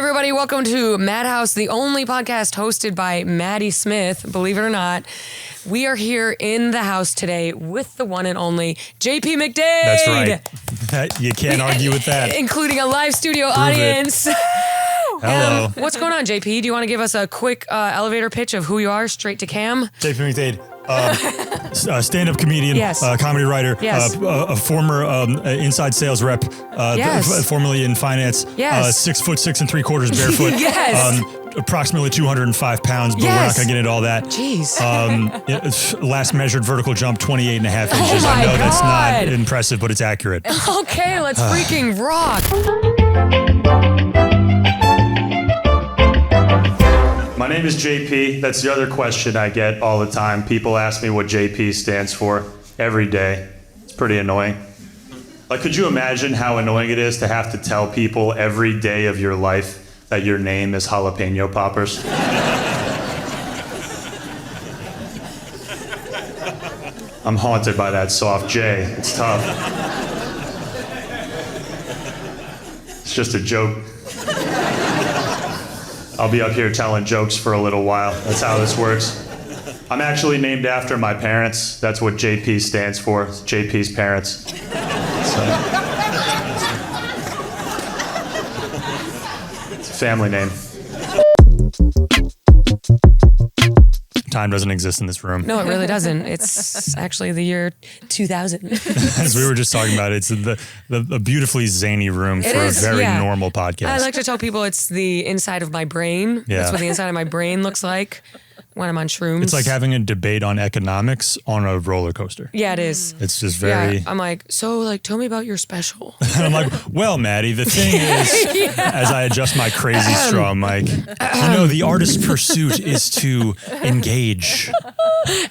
everybody. Welcome to Mad House, the only podcast hosted by Maddie Smith, believe it or not. We are here in the house today with the one and only JP McDade. That's right. You can't argue with that. Including a live studio audience. Hello. What's going on, JP? Do you want to give us a quick elevator pitch of who you are, straight to cam? JP McDade. Stand-up comedian, Yes. Comedy writer, Yes. a former inside sales rep, Yes. formerly in finance, Yes. 6'6" 3/4" barefoot, Yes. approximately 205 pounds, but we're Yes. not going to get into all that. Jeez. Last measured vertical jump, 28.5 inches. my I know that's God. not impressive, but it's accurate. Okay, let's freaking rock. My name is JP. That's the other question I get all the time. People ask me what JP stands for every day. It's pretty annoying. Like, could you imagine how annoying it is to have to tell people every day of your life that your name is Jalapeno Poppers? I'm haunted by that soft J. It's tough. It's just a joke. I'll be up here telling jokes for a little while. That's how this works. I'm actually named after my parents. That's what JP stands for. It's JP's parents. So, it's a family name. Time doesn't exist in this room. No, it really doesn't. It's actually the year 2000. As we were just talking about, it's a beautifully zany room for a very normal podcast. I like to tell people it's the inside of my brain. Yeah. That's what the inside of my brain looks like when I'm on shrooms. It's like having a debate on economics on a roller coaster. Yeah, it is. It's just very... Yeah, I'm like, so tell me about your special. And I'm like, well, Maddie, the thing is, as I adjust my crazy straw, I'm like, the artist's pursuit is to engage.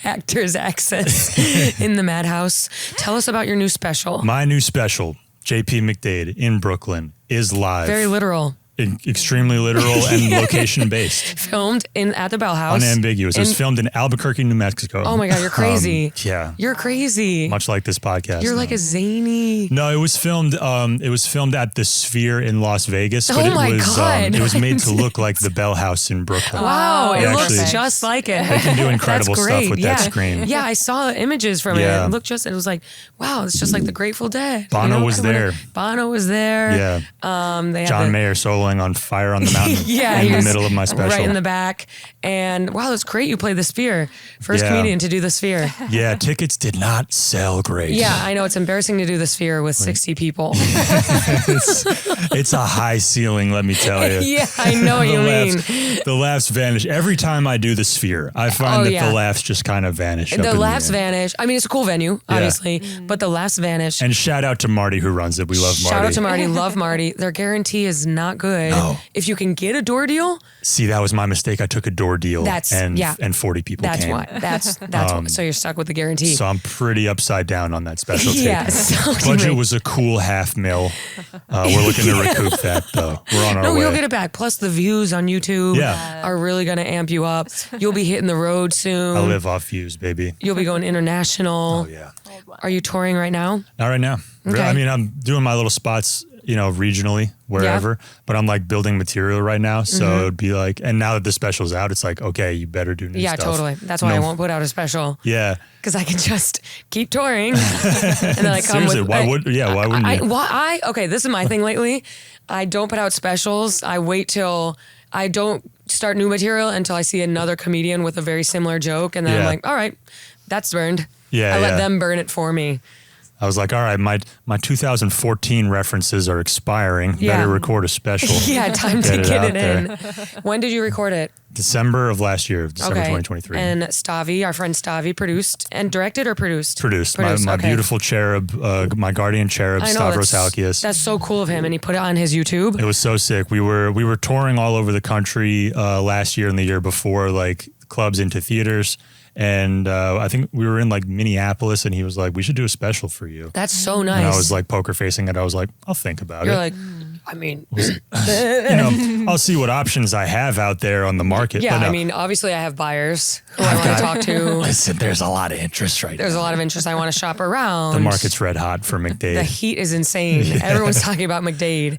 Actors access in the Madhouse. Tell us about your new special. My new special, JP McDade in Brooklyn, is live. Very literal. Extremely literal and location-based. Filmed at the Bell House. Unambiguous. It was filmed in Albuquerque, New Mexico. Oh my God, you're crazy. Yeah. You're crazy. Much like this podcast. You're like a zany... No, it was filmed at the Sphere in Las Vegas, but Oh my God. it was made to look like the Bell House in Brooklyn. Wow, it looks actually- just like it. They can do incredible That's stuff great. with that screen. Yeah, I saw images from it. It looked it was like, wow, it's just like the Grateful Dead. Bono was there. Bono was there. Yeah. They had John Mayer soloing on Fire on the Mountain Yeah, in he the was middle of my special. right in the back. And wow, that's great. You played the Sphere. First Yeah. comedian to do the Sphere. Yeah, tickets did not sell great. Yeah, I know. It's embarrassing to do the Sphere with 60 people. It's a high ceiling, let me tell you. Yeah, I know what you mean. The laughs vanish. Every time I do the Sphere, I find that the laughs just kind of vanish. The laughs vanish. I mean, it's a cool venue, obviously, but the laughs vanish. And shout out to Marty who runs it. We love Marty. Shout out to Marty. Love Marty. Their guarantee is not good. No. If you can get a door deal. See, that was my mistake. I took a door deal and 40 people That's came. why. That's why. So you're stuck with the guarantee. So I'm pretty upside down on that special tape. Yeah. Budget was a cool $500,000. We're looking to recoup that though. We're on our way. No, you'll get it back. Plus the views on YouTube are really going to amp you up. You'll be hitting the road soon. I live off views, baby. You'll be going international. Oh yeah. Are you touring right now? Not right now. Okay. I mean, I'm doing my little spots, regionally, wherever, but I'm like building material right now. So it'd be like, and now that the special's out, it's like, okay, you better do new stuff. Yeah, totally. That's why I won't put out a special. Yeah. Because I can just keep touring. And then I come Seriously, with... why wouldn't you? Okay, this is my thing lately. I don't put out specials. I wait till... I don't start new material until I see another comedian with a very similar joke. And then I'm like, all right, that's burned. Yeah, I let them burn it for me. I was like, all right, my 2014 references are expiring. Yeah. Better record a special. Yeah, time to get it in. There. When did you record it? December of last year, December 2023. And Stavi, our friend Stavi, produced and directed or produced? Produced. My beautiful cherub, my guardian cherub, Stavros Halkias. That's so cool of him, and he put it on his YouTube. It was so sick. We were touring all over the country last year and the year before, like clubs into theaters. And I think we were in like Minneapolis, and he was like, we should do a special for you. That's so nice. And I was like poker facing it. I was like, I'll think about it. You're like, I mean, I'll see what options I have out there on the market. yeah, But no, I mean, obviously I have buyers who I want to talk to. listen, there's a lot of interest right There's now. a lot of interest. I want to shop around. The market's red hot for McDade. The heat is insane. Everyone's talking about McDade.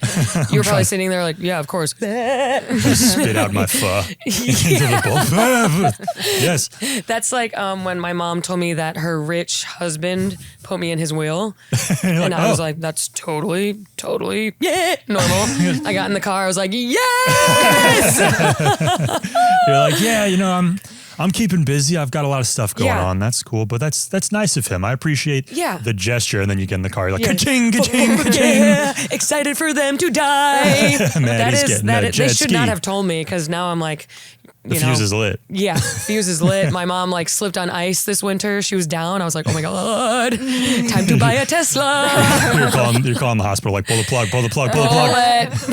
You're probably sitting there like, yeah, of course. Spit out my pho into the bowl. Yes. That's like when my mom told me that her rich husband put me in his will. And I was like, that's totally, yeah, normal. I got in the car. I was like, yes! You're like, yeah, I'm keeping busy. I've got a lot of stuff going Yeah. on. That's cool. But that's nice of him. I appreciate the gesture. And then you get in the car. You're like, ka-ching, ka-ching, ka-ching. Yeah, excited for them to die. Maddie's getting that they jet should ski. not have told me because now I'm like, The fuse is lit. Yeah, fuse is lit. My mom like slipped on ice this winter. She was down. I was like, oh my God, time to buy a Tesla. You're calling the hospital like, pull the plug.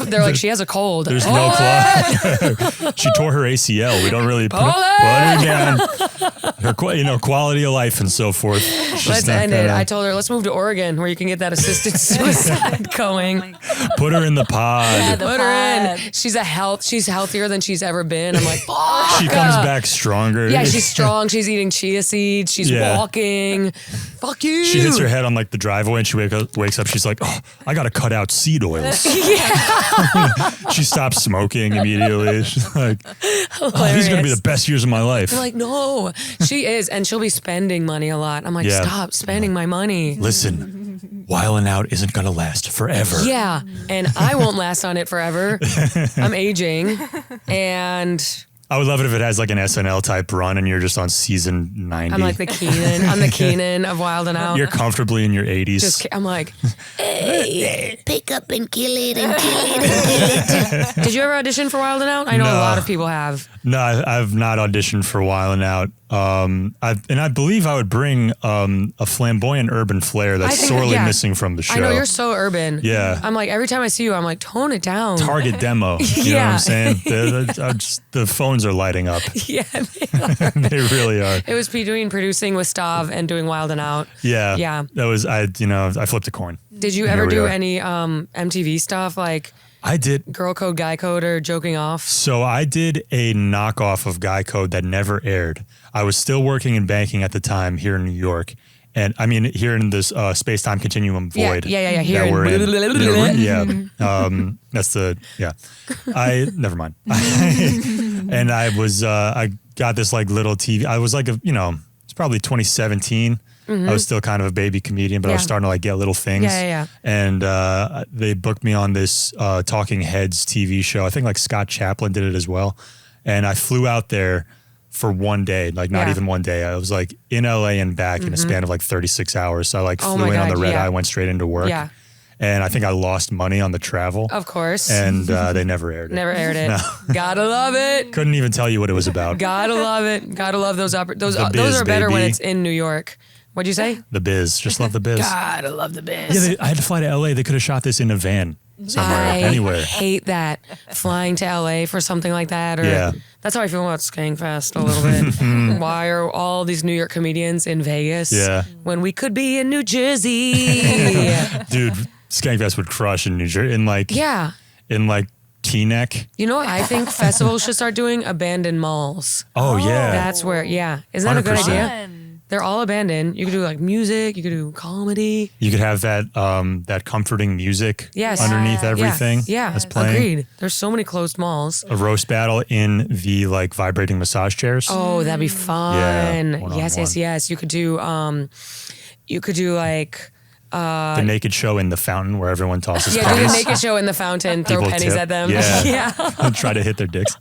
They're like, she has a cold. There's no plug. She tore her ACL. We don't really put her down. Her quality of life and so forth. Let's end it. I told her, let's move to Oregon where you can get that assisted suicide going. Put her in the pod. Yeah, Put her in. She's healthier than she's ever been. I'm like, She comes back stronger. yeah, she's strong. She's eating chia seeds. She's walking. Fuck you. She hits her head on like the driveway and she wakes up. She's like, oh, I got to cut out seed oils. She stops smoking immediately. She's like, oh, these are going to be the best years of my life. I'm like, no, she is. And she'll be spending money a lot. I'm like, stop spending my money. Listen, whiling out isn't going to last forever. Yeah. And I won't last on it forever. I'm aging. And I would love it if it has like an SNL type run and you're just on season 90. I'm like the Keenan. I'm the Keenan of Wild and Out. You're comfortably in your 80s. I'm like, Hey, pick up and kill it and kill it and kill it. did you ever audition for Wild and Out? I know a lot of people have. No, I've not auditioned for While Out. I believe I would bring a flamboyant urban flair that's sorely missing from the show. I know, you're so urban. Yeah. I'm like, every time I see you, I'm like, tone it down. Target demo. You know what I'm saying? The phones are lighting up. Yeah, they are. They really are. It was between producing with Stav and doing Wild and Out. Yeah. Yeah. That was, I flipped a coin. Did you ever do any MTV stuff like I did. Girl Code, Guy Code, or Joking Off? So I did a knockoff of Guy Code that never aired. I was still working in banking at the time here in New York. And I mean, here in this space-time continuum void. Yeah. Here that in we're in. Yeah. That's the, never mind. And I got this like little TV. I was like, it's probably 2017. I was still kind of a baby comedian, but I was starting to like get little things. Yeah. And they booked me on this Talking Heads TV show. I think like Scott Chaplin did it as well. And I flew out there for one day, like not even one day. I was like in LA and back in a span of like 36 hours. So I like flew in on the red eye, went straight into work. Yeah. And I think I lost money on the travel. Of course. And they never aired it. Never aired it. No. Gotta love it. Couldn't even tell you what it was about. Gotta love it. Gotta love those those are better when it's in New York. What'd you say? The Biz. Just love the Biz. Gotta love the Biz. Yeah, I had to fly to LA. They could have shot this in a van somewhere, anywhere. I hate that. Flying to LA for something like that. Or that's how I feel about Skankfest a little bit. Why are all these New York comedians in Vegas when we could be in New Jersey? Dude, Skankfest would crush in New Jersey. In like Teaneck. You know what I think festivals should start doing? Abandoned malls. Oh, yeah. That's where, isn't that a good idea? They're all abandoned. You could do like music. You could do comedy. You could have that comforting music underneath everything. Yeah, that's playing. Agreed. There's so many closed malls. A roast battle in the like vibrating massage chairs. Oh, that'd be fun. Yeah, yes. You could do like the naked show in the fountain where everyone tosses do pennies. the naked show in the fountain, throw People pennies tip. at them. Yeah. Try to hit their dicks.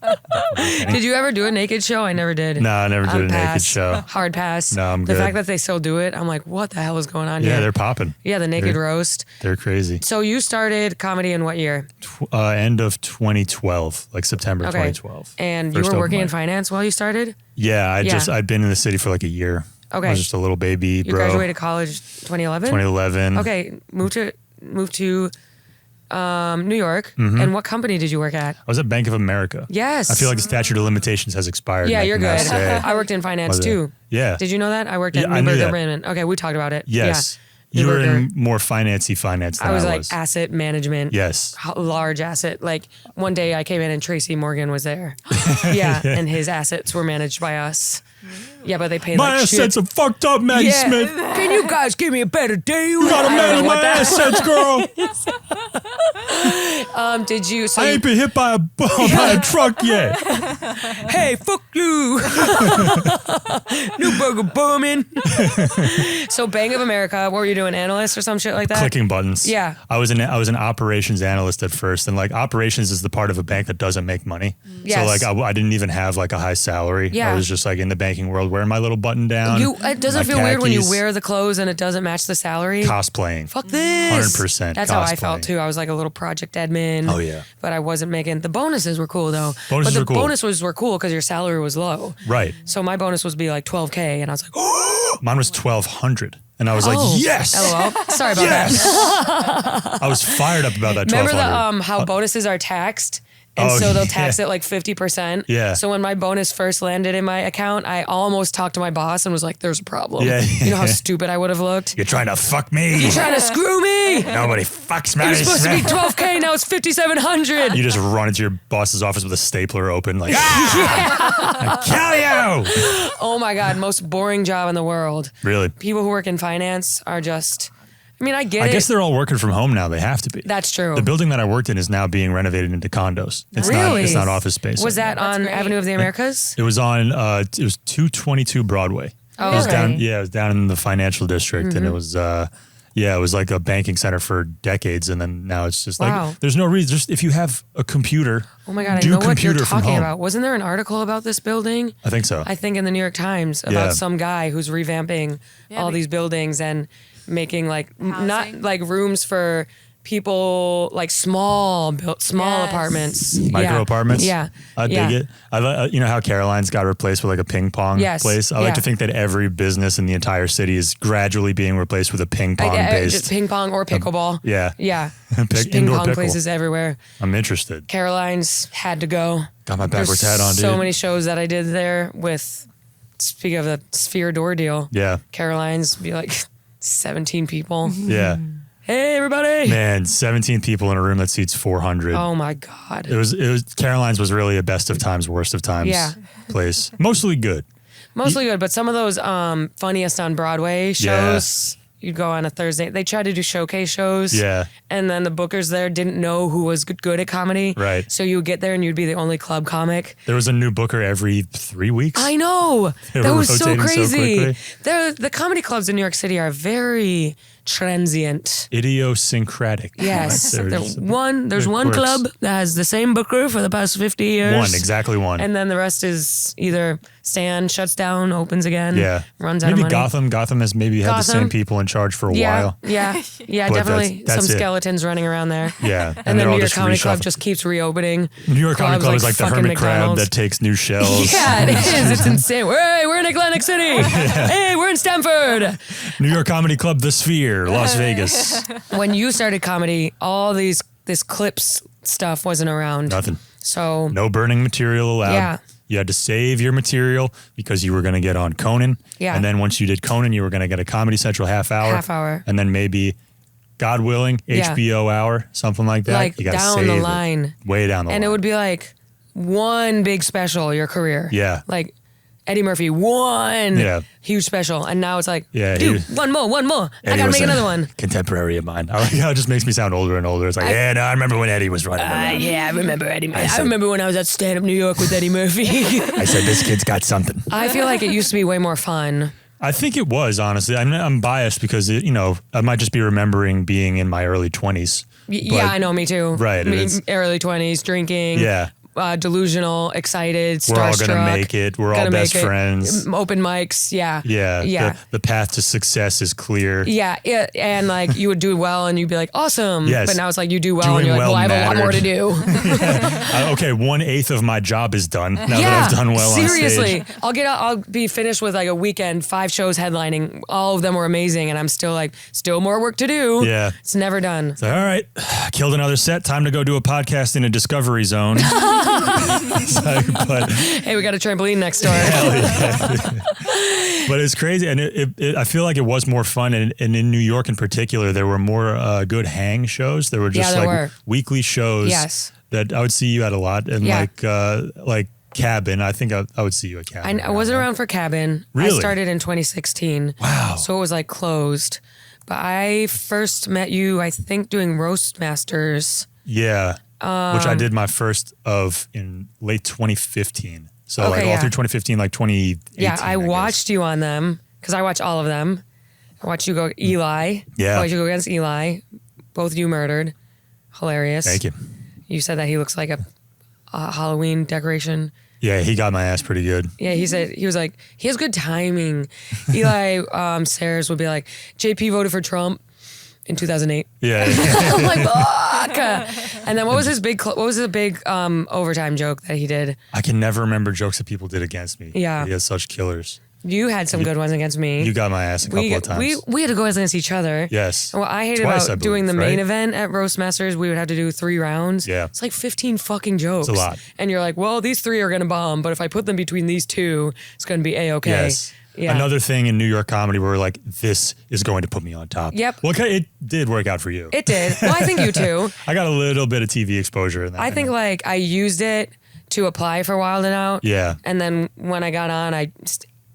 Did you ever do a naked show? I never did. No, I never did a naked show. Hard pass. No, I'm good. The fact that they still do it, I'm like, what the hell is going on here? Yeah, they're popping. Yeah, the naked roast. They're crazy. So you started comedy in what year? End of 2012, like September 2012. And you were working in finance while you started? Yeah, I'd been in the city for like a year. Okay. I was just a little baby, bro. You graduated college 2011? 2011. Okay. Moved to New York. And what company did you work at? I was at Bank of America. Yes. I feel like the statute of limitations has expired. Yeah, you're good. I worked in finance too. Yeah. Did you know that? I worked at Newburgh Raymond. Okay, we talked about it. Yes. You were in more financy finance than I was. I was like asset management. Yes. Large asset. Like one day I came in and Tracy Morgan was there. Yeah. And his assets were managed by us. Yeah, but they paid my like shit. assets are fucked up, Maddie Smith. Can you guys give me a better deal? You gotta manage my assets, girl. Did you? So I ain't been hit by a truck yet. Hey, fuck you. New burger booming. So Bank of America, what were you doing? Analyst or some shit like that? Clicking buttons. Yeah. I was an operations analyst at first, and like operations is the part of a bank that doesn't make money. Yes. So like I didn't even have like a high salary. Yeah. I was just like in the banking world wearing my little button down. It doesn't feel weird when you wear the clothes and it doesn't match the salary. Cosplaying. Fuck this. 100% That's how I cosplaying. felt too. I was like a little project admin. Oh, yeah. But I wasn't making the bonuses were cool though. Bonuses were cool. Bonuses were cool because your salary was low. Right. So my bonus was be like $12K and I was like, mine was $1,200. And I was like, yes. LOL. Sorry about that. I was fired up about that $1,200. Remember how bonuses are taxed? And so they'll tax it like 50%. Yeah. So when my bonus first landed in my account, I almost talked to my boss and was like, there's a problem. Yeah. You know how stupid I would have looked? You're trying to fuck me. You're trying to screw me. Nobody fucks It Maddie was supposed to be Smith. $12K, now it's $5,700. You just run into your boss's office with a stapler open, like, I kill you. Oh my God, most boring job in the world. Really? People who work in finance are just, I mean, I get it. I guess they're all working from home now. They have to be. That's true. The building that I worked in is now being renovated into condos. It's Really? It's not office space. Was that That's on great. Avenue of the Americas? It was on. It was 222 Broadway. Oh, it was okay. down. Yeah, it was down in the financial district, and it was. Yeah, it was like a banking center for decades, and then now it's just like Wow. there's no reason. Just if you have a computer, Oh my God, I do know what you're computer from talking home. about. Wasn't there an article about this building? I think so. I think in the New York Times about Yeah. some guy who's revamping all these buildings and making like not Housing? like rooms for people, like small Yes. apartments, Micro apartments. Yeah, I dig it. You know how Caroline's got replaced with like a ping pong Yes. place. I Yeah. like to think that every business in the entire city is gradually being replaced with a ping pong Just based. ping pong or pickleball. Yeah. Yeah, Pick- Just ping indoor pong pickle. places everywhere. I'm interested. Caroline's had to go. Got my backwards There's hat on, dude. so many shows that I did there with. Speaking of the Sphere Door deal, Yeah. Caroline's be like 17 people. Yeah. Hey everybody! Man, 17 people in a room that seats 400. Oh my God! It was Caroline's was really a best of times, worst of times Yeah. place. Mostly good. Mostly good, but some of those funniest on Broadway shows, you'd go on a Thursday. They tried to do showcase shows. Yeah. And then the bookers there didn't know who was good at comedy. Right. So you would get there and you'd be the only club comic. There was a new booker every 3 weeks. I know. They That were was so rotating so crazy. quickly. The comedy clubs in New York City are very transient. Idiosyncratic. Yes. They're There's just- one they're quirks. club that has the same booker for the past 50 years. Exactly one. And then the rest is either shuts down, opens again, Yeah. runs out Maybe of money. Gotham has maybe had the Gotham. same people in charge for a Yeah, while. yeah, yeah, But definitely that's some it. skeletons running around there. Yeah. And they're then all New York just Comedy Club reshuffled. just keeps reopening. New York Comedy Clubs Club is like the fucking hermit crab McDonald's. that takes new shells. Yeah, it is. It's insane. Hey, we're in Atlantic City. Hey, we're in Stamford. New York Comedy Club, The Sphere, Las Vegas. When you started comedy, all this clips stuff wasn't around. Nothing. So No burning material allowed. Yeah. You had to save your material because you were going to get on Conan. Yeah. And then once you did Conan, you were going to get a Comedy Central half hour. Half hour. And then maybe, God willing, Yeah. HBO hour, something like that. like You gotta down save the it. line. Way down the line. And it would be like one big special, your career. Yeah. Like Eddie Murphy, one huge special. And now it's like, Yeah, dude, he- one more. I Eddie gotta was make a another one. Contemporary of mine. I like how it just makes me sound older and older. It's like, no, I remember when Eddie was running around. Yeah, I remember Eddie Murphy. I remember when I was at Stand Up New York with Eddie Murphy. I said, this kid's got something. I feel like it used to be way more fun. I think it was, honestly. I'm biased because, I might just be remembering being in my early 20s. Yeah, I know, me too. Right, it's- Early 20s, drinking. Yeah. Delusional, excited, We're all starstruck. going to make it. We're all gonna best make it. friends. Open mics, yeah. Yeah. Yeah. The path to success is clear. Yeah, and like you would do well and you'd be like, awesome. Yes. But now it's like you do well Doing and you're like, well well, I have a lot more to do. Okay, 1/8 of my job is done now that yeah, I've done well seriously. on stage. I'll be finished with like a weekend, 5 shows headlining. All of them were amazing. And I'm still like, still more work to do. Yeah. It's never done. So, all right, killed another set. Time to go do a podcast in a discovery zone. But Hey, we got a trampoline next door. but it's crazy, and I feel like it was more fun. And in New York, in particular, there were more good hang shows. There were just weekly shows. Yes. That I would see you at a lot, and like Cabin. I think I would see you at Cabin. I wasn't around for Cabin. Really? I started in 2016. Wow. So it was like closed. But I first met you, I think, doing Roast Masters. Yeah. Which I did my first of in late 2015. So all through 2015, like 2018. Yeah, I watched you on them because I watch all of them. I watched you go Eli. Yeah. I watched you go against Eli. Both you murdered. Hilarious. Thank you. You said that he looks like a Halloween decoration. Yeah, he got my ass pretty good. Yeah, he was like, he has good timing. Eli Sayers would be like, JP voted for Trump in 2008. Yeah. I'm like, fuck. And then what was the big overtime joke that he did? I can never remember jokes that people did against me. Yeah. He has such killers. You had some good ones against me. You got my ass a couple of times. We had to go against each other. Yes. And what I hated Twice, about I doing the believe, main right? event at Roast Masters, we would have to do 3 rounds. Yeah. It's like 15 fucking jokes. It's a lot. And you're like, well, these 3 are going to bomb, but if I put them between these 2, it's going to be A-okay. Yes. Yeah. Another thing in New York comedy where we're like, this is going to put me on top. Yep. Well, it did work out for you. It did. Well, I think you too. I got a little bit of TV exposure in that. I think like I used it to apply for Wild 'N Out. Yeah. And then when I got on,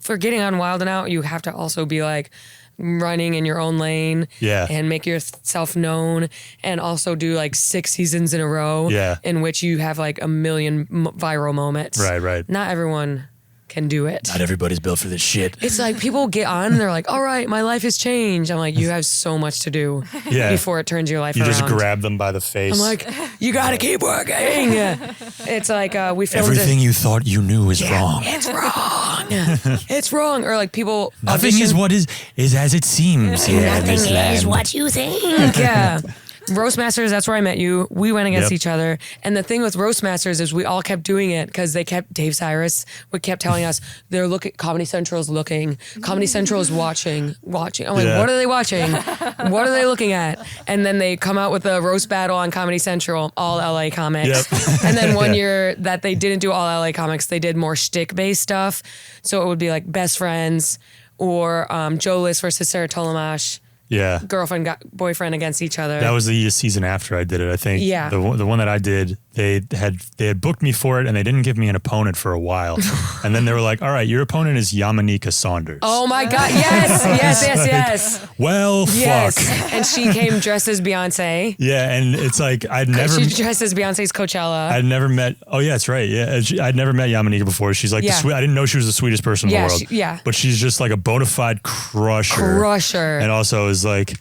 for getting on Wild 'N Out, you have to also be like running in your own lane. Yeah. And make yourself known, and also do like 6 seasons in a row. Yeah. In which you have like a million viral moments. Right. Not everyone can do it. Not everybody's built for this shit. It's like people get on and they're like, all right, my life has changed. I'm like, you have so much to do before it turns your life You around. just grab them by the face. I'm like, you got to keep working. It's like we filmed everything you thought you knew is wrong. It's wrong. It's wrong. Or like people Nothing is what is as it seems here in Nothing this is land. what you think. Yeah. Roast Masters, that's where I met you. We went against Yep. each other. And the thing with Roast Masters is we all kept doing it because Dave Cyrus kept telling us, they're looking, Comedy Central's looking, Comedy Central is watching. I'm like, what are they watching? What are they looking at? And then they come out with a roast battle on Comedy Central, all LA comics. Yep. And then one year that they didn't do all LA comics, they did more shtick-based stuff. So it would be like Best Friends or Joe List versus Sarah Tolomash. Yeah. Girlfriend, boyfriend against each other. That was the season after I did it, I think. Yeah. The one that I did, they had booked me for it, and they didn't give me an opponent for a while. And then they were like, all right, your opponent is Yamaneika Saunders. Oh my God. Yes. Well, Yes. fuck. And she came dressed as Beyonce. Yeah, and it's like She dressed as Beyonce's Coachella. I'd never met. Oh yeah, that's right. Yeah, I'd never met Yamaneika before. She's like Yeah. I didn't know she was the sweetest person in the world. Yeah. But she's just like a bona fide crusher. And also is like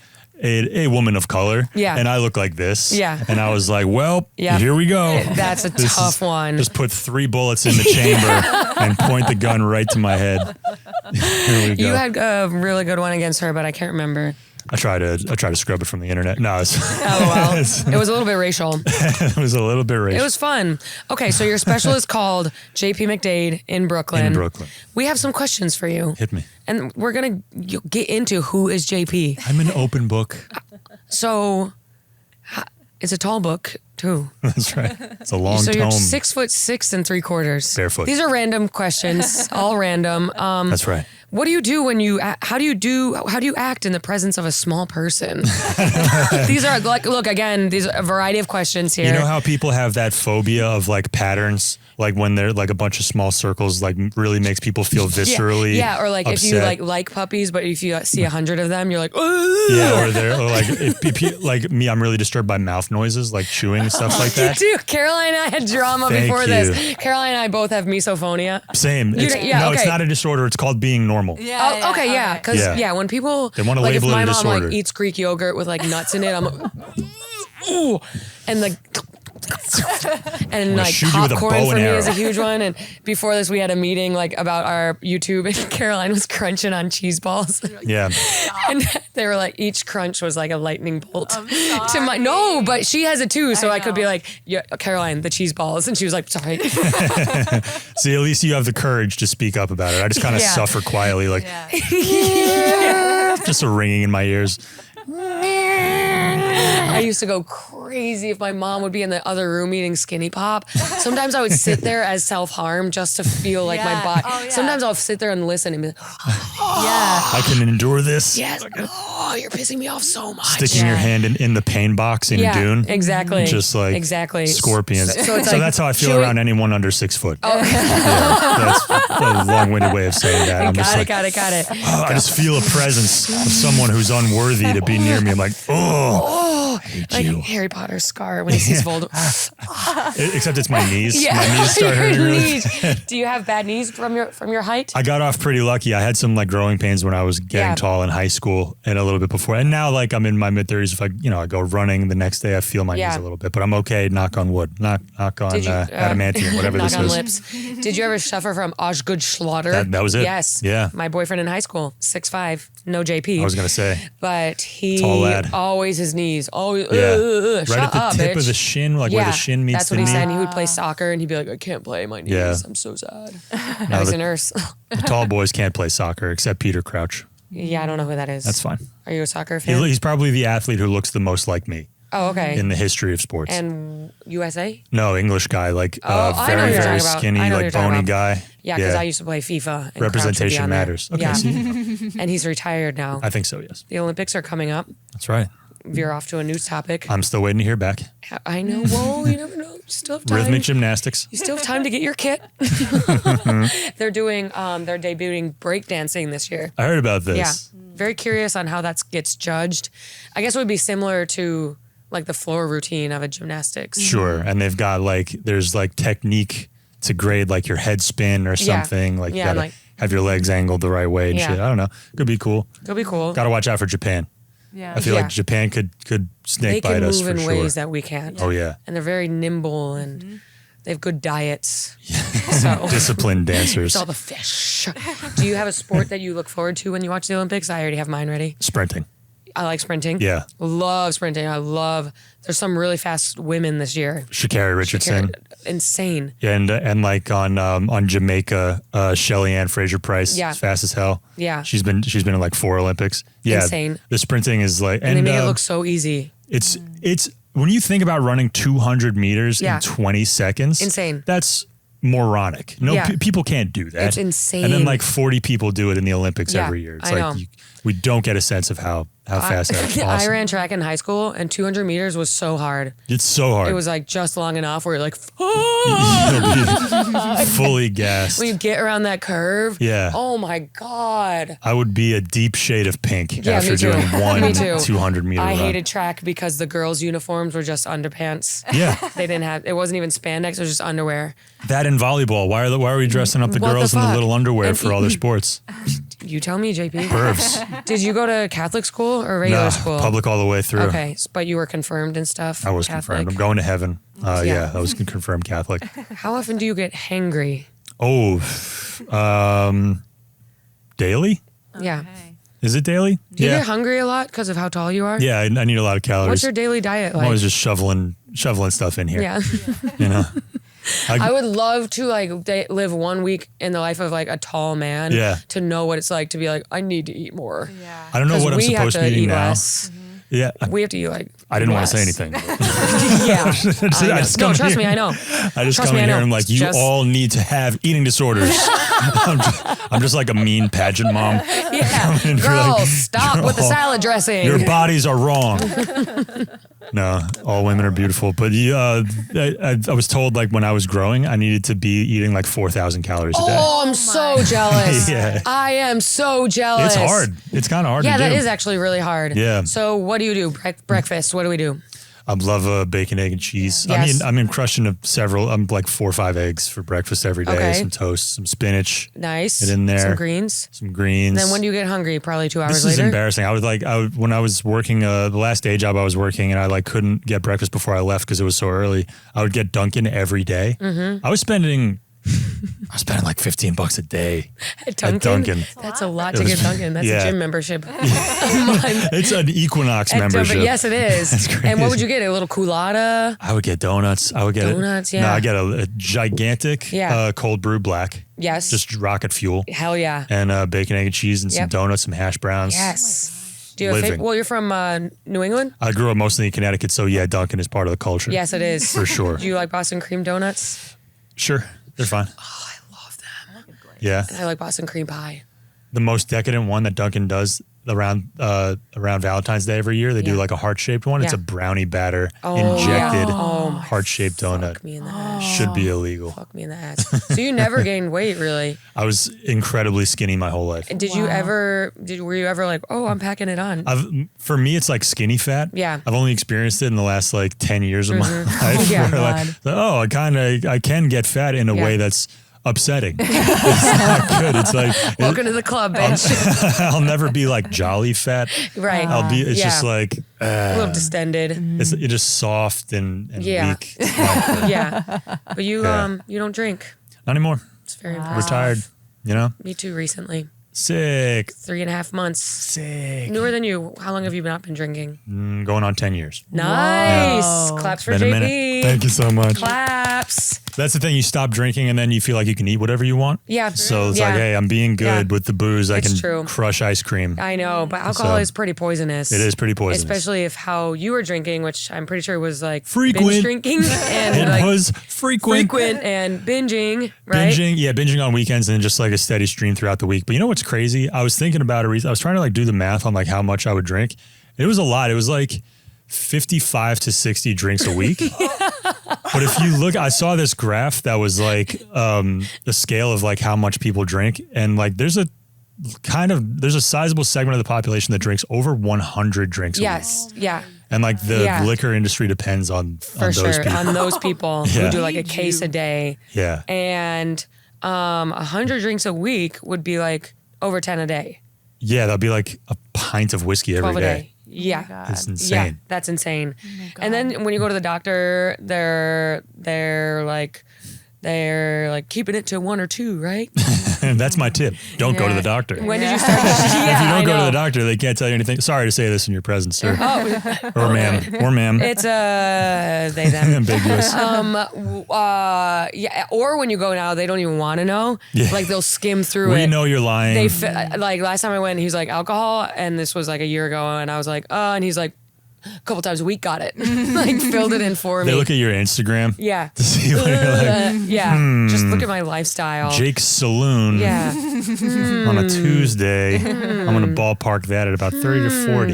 a woman of color. Yeah. And I look like this. Yeah. And I was like, well, here we go. That's a tough one. Just put 3 bullets in the chamber and point the gun right to my head. Here we go. You had a really good one against her, but I can't remember. I try to scrub it from the internet. No, it's LOL. It was a little bit racial. it was a little bit racial. It was fun. Okay, so your special is called JP McDade in Brooklyn. In Brooklyn. We have some questions for you. Hit me. And we're going to get into who is JP. I'm an open book. So it's a tall book too. That's right. It's a long So tome. you're 6'6" 3/4. Barefoot. These are random questions, all random. That's right. What do you do when you? How do you act in the presence of a small person? These are like, look again. These are a variety of questions here. You know how people have that phobia of like patterns, like when they're like a bunch of small circles, like really makes people feel viscerally. Yeah, or like upset. if you like puppies, but if you see 100 of them, you're like, ugh. Yeah, or like if you, like me, I'm really disturbed by mouth noises, like chewing and stuff like that. Dude, Caroline and I had drama Thank before you. this. Caroline and I both have misophonia. Same. It's, it's not a disorder. It's called being normal. Yeah. Okay. Yeah. Because when people they want to like label if my it a mom disorder. like eats Greek yogurt with like nuts in it, I'm like, ooh, and like. And like shoot you with a popcorn bow for and me arrow. is a huge one. And before this, we had a meeting like about our YouTube, and Caroline was crunching on cheese balls. Yeah. And they were like, each crunch was like a lightning bolt to my. No, but she has it too, so I could be like, yeah, Caroline, the cheese balls, and she was like, sorry. See, at least you have the courage to speak up about it. I just kind of suffer quietly, like just a ringing in my ears. I used to go crazy if my mom would be in the other room eating Skinny Pop. Sometimes I would sit there as self-harm just to feel like my body. Oh, yeah. Sometimes I'll sit there and listen and be like, I can endure this. yes, oh, you're pissing me off so much. Sticking your hand in the pain box in Dune. Exactly. Just like scorpions. So it's like that's how I feel chewing- around anyone under 6 foot. Yeah, that's a long-winded way of saying that. I'm just like, Got it. oh, I just feel a presence of someone who's unworthy to be near me. I'm like, I hate Like you. Harry Potter's scar when he sees Voldemort. Except it's my knees. Yeah. My knees start hurting. Your really. knees. Do you have bad knees from your height? I got off pretty lucky. I had some like growing pains when I was getting tall in high school and a little bit before. And now like I'm in my mid 30s. If I go running the next day, I feel my knees a little bit, but I'm okay. Knock on wood. Knock on adamantium, whatever knock this on is. lips. Did you ever suffer from Osgood-Schlatter? That was it. Yes. Yeah. My boyfriend in high school, 6'5", no JP. I was gonna say. But he Tall lad. always his knees. Always Right shut at the up, tip bitch. of the shin, like where the shin meets that's the what he knee. said. And he would play soccer and he'd be like, I can't play my knees. Yeah. I'm so sad. Now he's a nurse. The tall boys can't play soccer except Peter Crouch. Yeah, I don't know who that is. That's fine. Are you a soccer fan? He's probably the athlete who looks the most like me Oh, okay. in the history of sports. And USA? No, English guy, like I know who very, you're very talking about. skinny, I know who like you're talking bony about. guy. Yeah, because I used to play FIFA. And Representation Crouch would be on there. matters. Okay, Yeah. see? And he's retired now. I think so, yes. The Olympics are coming up. That's right. Veer off to a news topic. I'm still waiting to hear back. I know. Well, you never know. You still have time. Rhythmic gymnastics. You still have time to get your kit. They're debuting breakdancing this year. I heard about this. Yeah. Very curious on how that gets judged. I guess it would be similar to like the floor routine of a gymnastics. Sure. And they've got there's technique to grade like your head spin or something. Like you gotta have your legs angled the right way and shit. I don't know. Could be cool. Could be cool. Gotta watch out for Japan. Yeah. I feel like Japan could snake They bite can us move for in sure. ways that we can't. Oh yeah. And they're very nimble and they have good diets. So Disciplined dancers. it's all the fish. Do you have a sport that you look forward to when you watch the Olympics? I already have mine ready. Sprinting. I like sprinting. Yeah. Love sprinting. There's some really fast women this year. Sha'Carri Richardson. Insane. Yeah, and like on Jamaica, Shelly Ann Fraser-Price is fast as hell. Yeah. She's been in like 4 Olympics. Yeah. Insane. The sprinting is like And they make it look so easy. it's when you think about running 200 meters in 20 seconds. Insane. That's moronic. No, people can't do that. It's insane. And then like 40 people do it in the Olympics Yeah, every year. It's I like know. we don't get a sense of how fast that's awesome. I ran track in high school and 200 meters was so hard. It's so hard. It was like just long enough where you're like, fully gassed. when you get around that curve. Yeah. Oh my God. I would be a deep shade of pink Yeah, after me too. doing one Me too. 200 meter I run. hated track because the girls' uniforms were just underpants. Yeah. They didn't have, it wasn't even spandex, it was just underwear. That and volleyball. Why are we dressing up the What the girls in the fuck? little underwear And for all their sports? You tell me, JP. Pervs. Did you go to Catholic school or regular No, school? public all the way through. Okay, but you were confirmed and stuff? I was Catholic? confirmed. I'm going to heaven. Yeah. Yeah, I was confirmed Catholic. How often do you get hangry? Oh, daily? Yeah. Okay. Is it daily? Do you Yeah. get hungry a lot because of how tall you are? Yeah, I need a lot of calories. What's your daily diet I'm like? always just shoveling stuff in here. Yeah. You know? I would love to live 1 week in the life of like a tall man. Yeah. To know what it's like to be like, I need to eat more. Yeah. I don't know 'Cause what I'm we have supposed to be to eating eat now. less. Yeah. We have to eat like. I didn't want to say less. anything. Yeah. I just No, come trust here- me, I know. I just Trust come me, in I here know. and I'm like, you Just- all need to have eating disorders. I'm just like a mean pageant mom. Yeah. and you're Girl, like, stop with the salad dressing. Your bodies are wrong. No, all women are beautiful. But I was told like when I was growing, I needed to be eating like 4,000 calories a day. Oh, I'm so jealous. Yeah. I am so jealous. It's hard. It's kind of hard Yeah, to do. that is actually really hard. Yeah. So what do you do? Breakfast. What do we do? I love bacon, egg, and cheese. Yeah. Yes. I'm crushing I'm like 4 or 5 eggs for breakfast every day. Okay. Some toast, some spinach. Nice. Get in there. Some greens. Some greens. Then when do you get hungry? Probably 2 hours This later. is embarrassing. When I was working, the last day job I was working, and I couldn't get breakfast before I left because it was so early. I would get Dunkin' every day. Mm-hmm. I was spending like $15 a day At Dunkin'? at Dunkin'. That's a lot to It was- get Dunkin'. That's yeah. a gym membership. It's an Equinox At membership. Dunkin', yes, it is. That's crazy. And what would you get? A little culotta? I would get donuts. I would get Donuts, yeah. No, I get a gigantic cold brew black. Yes. Just rocket fuel. Hell yeah. And bacon, egg, and cheese, and some Yep. donuts, some hash browns. Yes. Do you have living. well, you're from New England? I grew up mostly in Connecticut, so yeah, Dunkin' is part of the culture. Yes, it is. For sure. Do you like Boston cream donuts? Sure, they're fine. Oh, I love them. Yeah. And I like Boston cream pie. The most decadent one that Dunkin' does around Valentine's Day every year, they do Yeah. like a heart-shaped one. It's Yeah. a brownie batter Oh, injected Oh, my heart-shaped donut. Fuck me in the ass. Should be illegal. Fuck me in the ass. So you never gained weight, really? I was incredibly skinny my whole life. Did you ever? Were you ever like, oh, I'm packing it on? For me, it's like skinny fat. Yeah. I've only experienced it in the last like 10 years of my life. Yeah. where, like, oh, I can get fat in a Yeah. way that's upsetting. It's not good. It's like Welcome to the club, bitch. I'll never be like jolly fat. Right. It's Yeah. just like A little distended. it's just soft and Yeah. weak. It's not good. Yeah. But you you don't drink. Not anymore. It's very impressive. Retired. You know? Me too. Recently, Sick. 3.5 months. Sick. Newer than you. How long have you not been drinking? Going on 10 years. Nice. Whoa. Claps for Been a JP. minute. Thank you so much. Claps. That's the thing. You stop drinking and then you feel like you can eat whatever you want. Yeah. So it's Yeah. like, hey, I'm being good Yeah. with the booze. I It's can true. crush ice cream. I know, but alcohol So- is pretty poisonous. It is pretty poisonous. Especially if how you were drinking, which I'm pretty sure was like Frequent. binge drinking and It like was frequent. and binging, right? Binging on weekends and just like a steady stream throughout the week. But you know what's crazy? I was thinking about it. I was trying to like do the math on like how much I would drink. It was a lot. It was like 55 to 60 drinks a week. But if you look, I saw this graph that was like the scale of like how much people drink, and like there's a sizable segment of the population that drinks over 100 drinks a week. Yes. Yeah. And like the Yeah. liquor industry depends on For those sure. people. On those people Yeah. who do like a case a day. Yeah. And 100 drinks a week would be like over 10 a day. Yeah, that'd be like a pint of whiskey every 12 a day. day. Yeah. God. It's insane. Yeah, that's insane. And then when you go to the doctor, they're like keeping it to 1 or 2, right? And that's my tip. Don't go to the doctor. When did you start? If you don't go to the doctor, they can't tell you anything. Sorry to say this in your presence, sir. Or ma'am. It's they them. Ambiguous. Yeah. Or when you go now, they don't even want to know. Yeah. Like they'll skim through We it. know you're lying. Like last time I went, he was like alcohol, and this was like a year ago, and I was like, and he's like, a couple times a week, got it, like filled it in for me. They look at your Instagram. Yeah. To see what you're like, Yeah. Just look at my lifestyle. Jake's Saloon Yeah. on a Tuesday. I'm going to ballpark that at about 30 to 40.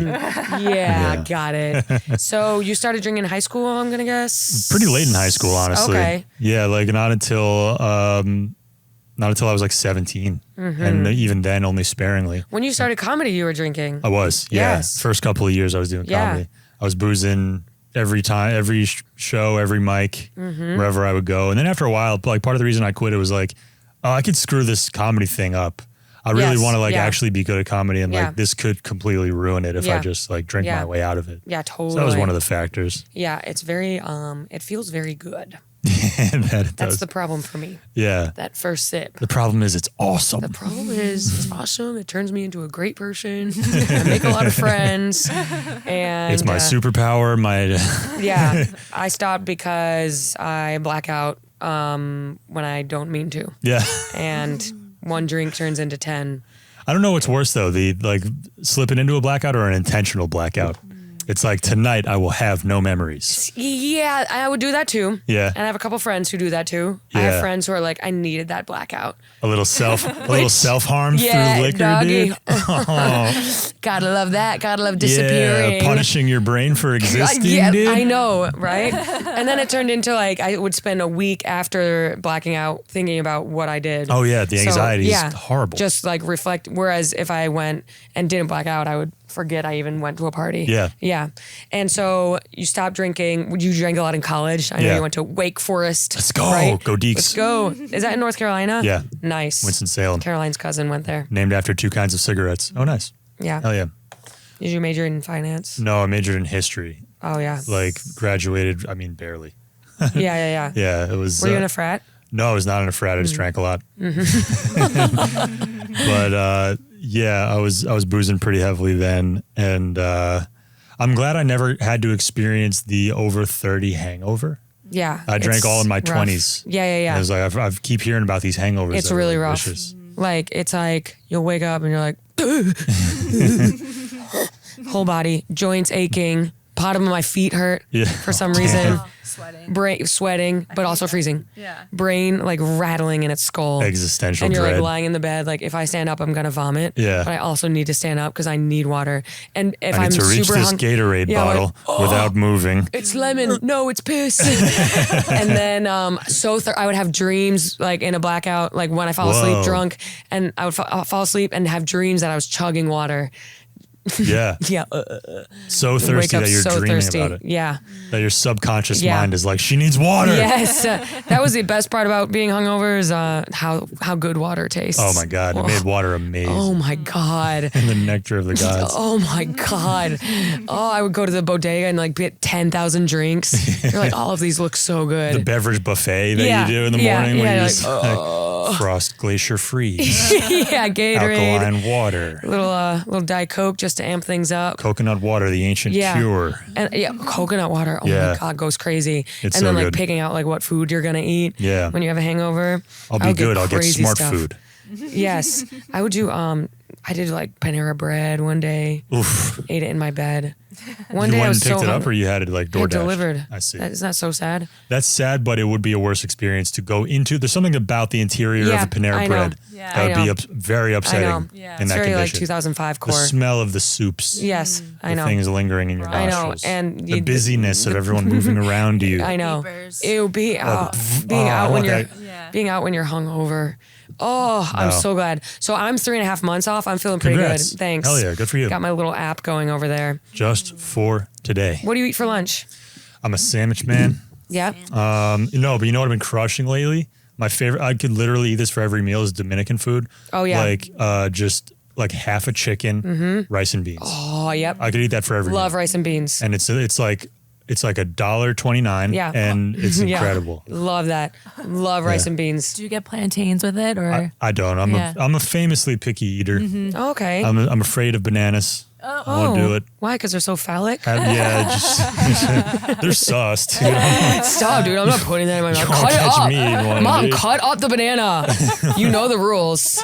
Yeah. Got it. So you started drinking in high school, I'm gonna guess. Pretty late in high school, honestly. Okay. Yeah, like not until I was like 17. Mm-hmm. And even then, only sparingly. When you started comedy, you were drinking. I was, yeah. Yes. First couple of years I was doing Yeah. comedy. I was boozing every time, every show, every mic, Mm-hmm. wherever I would go. And then after a while, like part of the reason I quit it was like, oh, I could screw this comedy thing up. I really Yes, want to like yeah. actually be good at comedy, and Yeah. like this could completely ruin it if I Yeah. just like drink Yeah. my way out of it. Yeah, totally. So that was one of the factors. Yeah, it's very it feels very good. That it That's does. the problem for me. Yeah. That first sip. The problem is it's awesome. The problem is it's awesome. It turns me into a great person. I make a lot of friends. And It's my superpower. My yeah. I stopped because I black out when I don't mean to. yeah. And one drink turns into 10. I don't know what's worse though, the like slipping into a blackout or an intentional blackout. It's like tonight I will have no memories. Yeah, I would do that too. Yeah. And I have a couple friends who do that too. I Yeah. have friends who are like, I needed that blackout. A little self-harm Yeah, through liquor, doggy. dude. Oh, Gotta love that. Gotta love disappearing. yeah, punishing your brain for existing, Yeah, dude. I know, right? And then it turned into like I would spend a week after blacking out thinking about what I did. Oh yeah, the So, anxiety yeah, is horrible. Just like reflect. Whereas if I went and didn't black out, I would forget I even went to a party. Yeah. Yeah. And so you stopped drinking. You drank a lot in college. I know Yeah. you went to Wake Forest. Let's go. Right? Go Deeks. Let's go. Is that in North Carolina? Yeah. Nice. Winston-Salem. Caroline's cousin went there. Named after 2 kinds of cigarettes. Oh, nice. Yeah. Hell yeah. Did you major in finance? No, I majored in history. Oh, yeah. Like graduated, I mean, barely. Yeah. Yeah, it was. Were you in a frat? No, I was not in a frat. I just drank a lot. But yeah, I was boozing pretty heavily then, and I'm glad I never had to experience the over 30 hangover. Yeah. I drank it's all in my rough. 20s. Yeah. I was like, I keep hearing about these hangovers. It's that are really like rough. vicious. Like, it's like you'll wake up and you're like, whole body, joints aching, bottom of my feet hurt for some reason. Sweating, but also freezing. Yeah. Brain like rattling in its skull. Existential and you're dread. like lying in the bed, like if I stand up, I'm gonna vomit. Yeah. But I also need to stand up because I need water. And if I need I'm to reach super this Gatorade bottle like, without moving. It's lemon. No, it's piss. And then I would have dreams like in a blackout, like when I fall asleep drunk, and I would fall asleep and have dreams that I was chugging water. Yeah. Yeah. So thirsty that you're dreaming about it. Yeah. That your subconscious mind is like, she needs water. Yes. That was the best part about being hungover is how good water tastes. Oh my God. It made water amazing. Oh my God. And the nectar of the gods. Oh my God. Oh, I would go to the bodega and like get 10,000 drinks. You're like, all of these look so good. The beverage buffet that you do in the morning when you just Frost Glacier Freeze. Yeah, Gatorade. Alkaline water. Little Diet Coke just to amp things up. Coconut water, the ancient cure. And coconut water. Oh my God, goes crazy. It's and then so like good. picking out like what food you're gonna eat. Yeah. When you have a hangover. I'll be good. I'll get crazy smart stuff. food. Yes. I would do I did like Panera bread one day. Oof. Ate it in my bed. One You day I went was and picked so it up, hungry. or you had it like DoorDash? Delivered. I see. Isn't that so sad? That's sad, but it would be a worse experience to go into. There's something about the interior of a Panera I know. bread Yeah. that would be very I upsetting know. in It's that very like condition. 2005 core. The smell of the soups. Yes, I know. The things lingering in your I know, nostrils. and the busyness of everyone moving around you. I know. It would be being out when you're hungover. Oh, I'm so glad. So I'm 3.5 months off. I'm feeling pretty Congrats. good. Thanks. Hell yeah, good for you. Got my little app going over there. Just for today. What do you eat for lunch? I'm a sandwich man. Yeah. No, but you know what I've been crushing lately? My favorite, I could literally eat this for every meal, is Dominican food. Oh, yeah. Like just like half a chicken, rice and beans. Oh, yep. I could eat that for every Love meal. rice and beans. And it's like $1.29. Yeah. And it's Yeah. incredible. Love that. Love rice and beans. Do you get plantains with it, or? I don't. I'm a famously picky eater. Okay. I'm afraid of bananas. I won't do it. Why? Because they're so phallic? They're sus, dude. Stop, dude. I'm not putting that in my mouth. You won't Cut it catch up. me in one, Mom, dude. cut up the banana. You know the rules.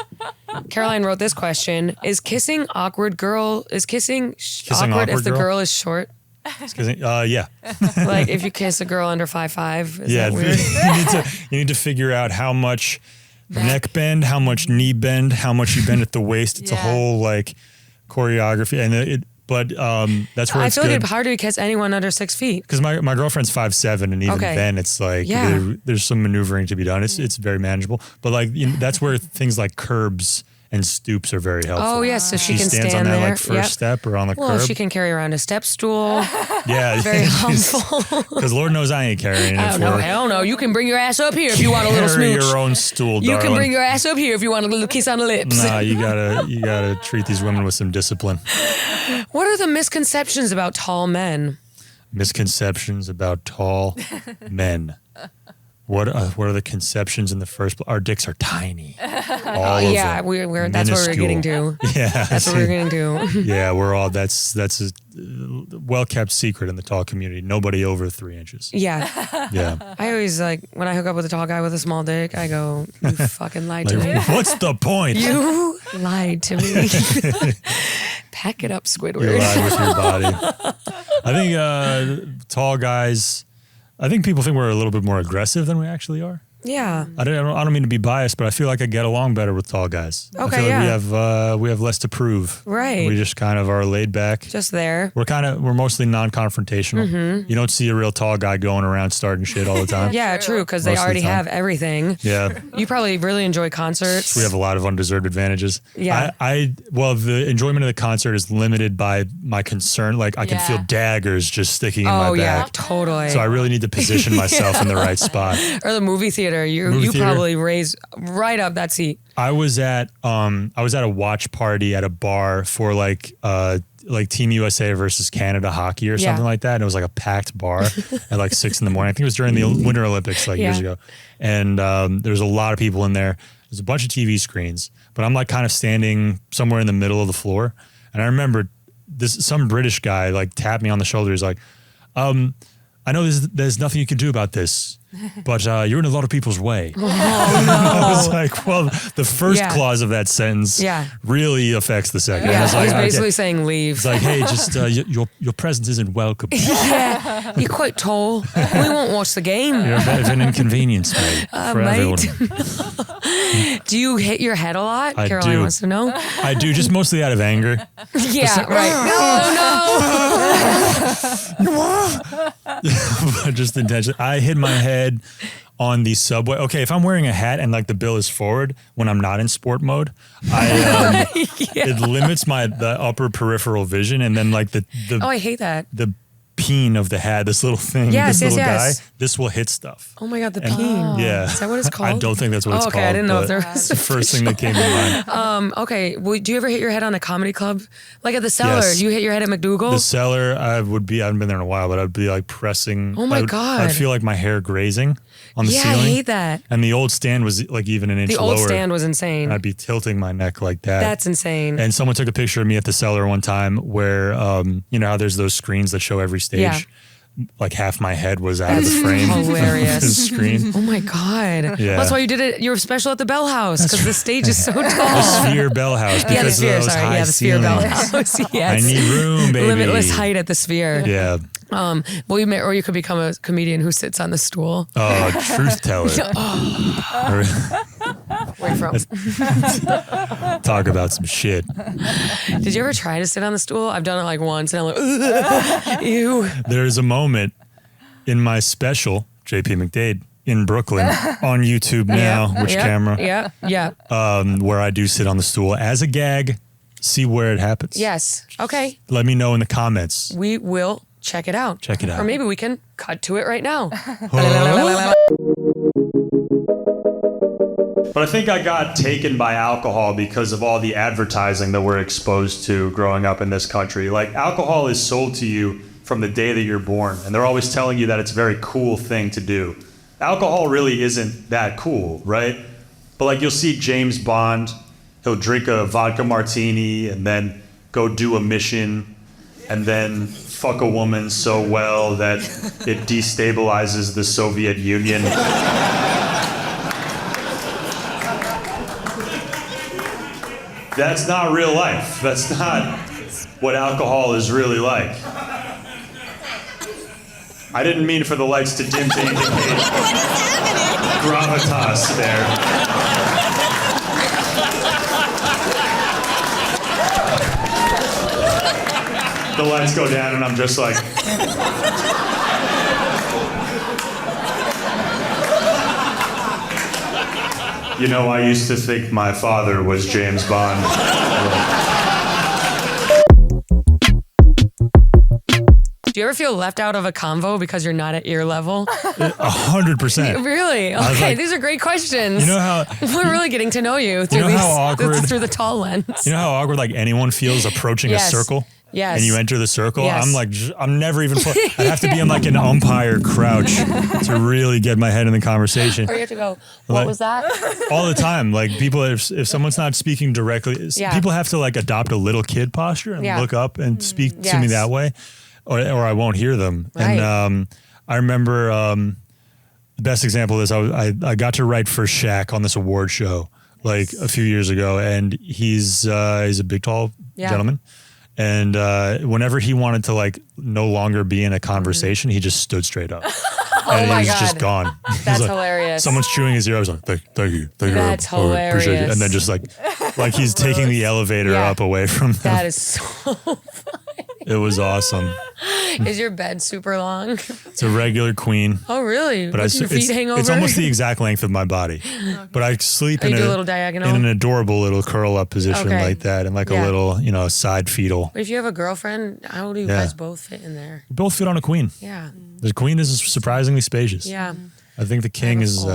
Caroline wrote this question. Is kissing awkward awkward awkward if the girl? girl is short? Yeah. Like if you kiss a girl under 5'5", is Yeah. that weird? you need to figure out how much neck bend, how much knee bend, how much you bend at the waist. It's a whole like choreography, and that's where I it's feel like good. it'd hard to kiss anyone under 6 feet. Because my girlfriend's 5'7", and even Okay. then it's like Yeah. there's some maneuvering to be done. It's very manageable, but like that's where things like curbs and stoops are very helpful. Oh, yes, so she can stands stand on that there. like first step or on the Well, curb. she can carry around a step stool. Yeah, Very helpful. Because Lord knows I ain't carrying it I for don't know. Hell no. You can bring your ass up here if you want a little carry smooch. your own stool, You darling. can bring your ass up here if you want a little kiss on the lips. Nah, you gotta treat these women with some discipline. What are the misconceptions about tall men? Misconceptions about tall men. What are the conceptions in the first place? Our dicks are tiny. All of Yeah, them. we're that's what we're getting to. Yeah, That's what we're getting to. yeah, we're all. That's a well kept secret in the tall community. Nobody over 3 inches. Yeah. Yeah. I always like when I hook up with a tall guy with a small dick, I go, you fucking lied to me. Like, what's the point? You lied to me. Pack it up, You Squidward. lie with your body. I think tall guys. I think people think we're a little bit more aggressive than we actually are. Yeah. I don't mean to be biased, but I feel like I get along better with tall guys. I Okay, feel like yeah. we have less to prove. Right. We just kind of are laid back. Just there. We're mostly non-confrontational. You don't see a real tall guy going around starting shit all the time. Yeah, true, because they Most of the already time. have everything. Yeah. You probably really enjoy concerts. We have a lot of undeserved advantages. Yeah. Well, the enjoyment of the concert is limited by my concern. Like I can feel daggers just sticking in my Oh, yeah, back. totally. So I really need to position myself in the right spot. Or the movie theater. You theater. probably raise right up that seat. I was at a watch party at a bar for like Team USA versus Canada hockey or something like that. And it was like a packed bar at like 6 a.m. I think it was during the Winter Olympics years ago. And there was a lot of people in there. There's a bunch of TV screens, but I'm like kind of standing somewhere in the middle of the floor. And I remember some British guy like tapped me on the shoulder. He's like, I know there's nothing you can do about this, but you're in a lot of people's way. Oh, no. I was like, well, the first clause of that sentence really affects the second. Yeah, I was like, he's basically saying leave. It's like, hey, just your presence isn't welcome. Yeah, you're quite tall. We won't watch the game. You're a bit of an inconvenience, mate, for everyone. Do you hit your head a lot? I Caroline do. wants to know. I do, just mostly out of anger. Yeah, right. But just intentionally. I hit my head on the subway. Okay, if I'm wearing a hat and like the bill is forward when I'm not in sport mode, it limits the upper peripheral vision, and then like the I hate that. The peen of the hat, this little thing, this little guy, this will hit stuff. Oh my God, the peen. Yeah. Is that what it's called? I don't think that's what it's called. Okay, I didn't know if there was. It's the first thing that came to mind. Okay, well, do you ever hit your head on a comedy club? Like at the Cellar, Yes. you hit your head at McDougal? The Cellar, I haven't been there in a while, but I'd be like pressing. Oh my God. I'd feel like my hair grazing on the ceiling. Yeah, I hate that. And the old stand was like even an inch lower. The old stand was insane. And I'd be tilting my neck like that. That's insane. And someone took a picture of me at the Cellar one time where, you know how there's those screens that show every stage? Yeah. Like half my head was out of the frame. Hilarious. The screen. Oh my God. Yeah. That's why you did it. You were special at the Bell House because the stage is so tall. The Sphere Bell House. Yeah, the Because Sphere. of those Sorry. high Yeah, the Sphere Bell ceilings. House. I Yes. need room, baby. Limitless height at the Sphere. Yeah. Well, or you could become a comedian who sits on the stool. Oh, truth teller. Where you from? Talk about some shit. Did you ever try to sit on the stool? I've done it like once, and I'm like, ugh, ew. There's a moment in my special, JP McDade, in Brooklyn on YouTube now. Which camera? Yeah. Where I do sit on the stool as a gag. See where it happens. Yes. Okay. Let me know in the comments. We will check it out. Check it out. Or maybe we can cut to it right now. But I think I got taken by alcohol because of all the advertising that we're exposed to growing up in this country. Like, alcohol is sold to you from the day that you're born, and they're always telling you that it's a very cool thing to do. Alcohol really isn't that cool, right? But like, you'll see James Bond, he'll drink a vodka martini and then go do a mission and then fuck a woman so well that it destabilizes the Soviet Union. That's not real life. That's not what alcohol is really like. I didn't mean for the lights to dim to indicate gravitas there. The lights go down and I'm just like... You know, I used to think my father was James Bond. Do you ever feel left out of a convo because you're not at ear level? 100%. Really? was Okay, like, these are great questions. You know how We're really getting to know you through through the tall lens. You know how awkward like anyone feels approaching a circle? Yes. And you enter the circle? Yes. I'm like, I'm never even, I'd have to be in like an umpire crouch to really get my head in the conversation. Or you have to go, what was that? All the time. Like people, if someone's not speaking directly, people have to like adopt a little kid posture and look up and speak to me that way, or I won't hear them. Right. And I remember the best example of this, I got to write for Shaq on this award show like a few years ago, and he's a big, tall gentleman. And whenever he wanted to like no longer be in a conversation, he just stood straight up. And my he was God. just gone. That's like, hilarious. Someone's chewing his ear. I was like, thank you. That's I appreciate it. hilarious. And then just like he's taking the elevator up away from them. That is so funny. It was awesome. Is your bed super long? It's a regular queen. Oh, really? But Would your feet hang over? It's almost the exact length of my body. But I sleep in do a little diagonal? in an adorable little curl up position like that, and like a little, side fetal. But if you have a girlfriend, how do you guys both fit in there? We both fit on a queen. Yeah. The queen is surprisingly spacious. Yeah. I think the king is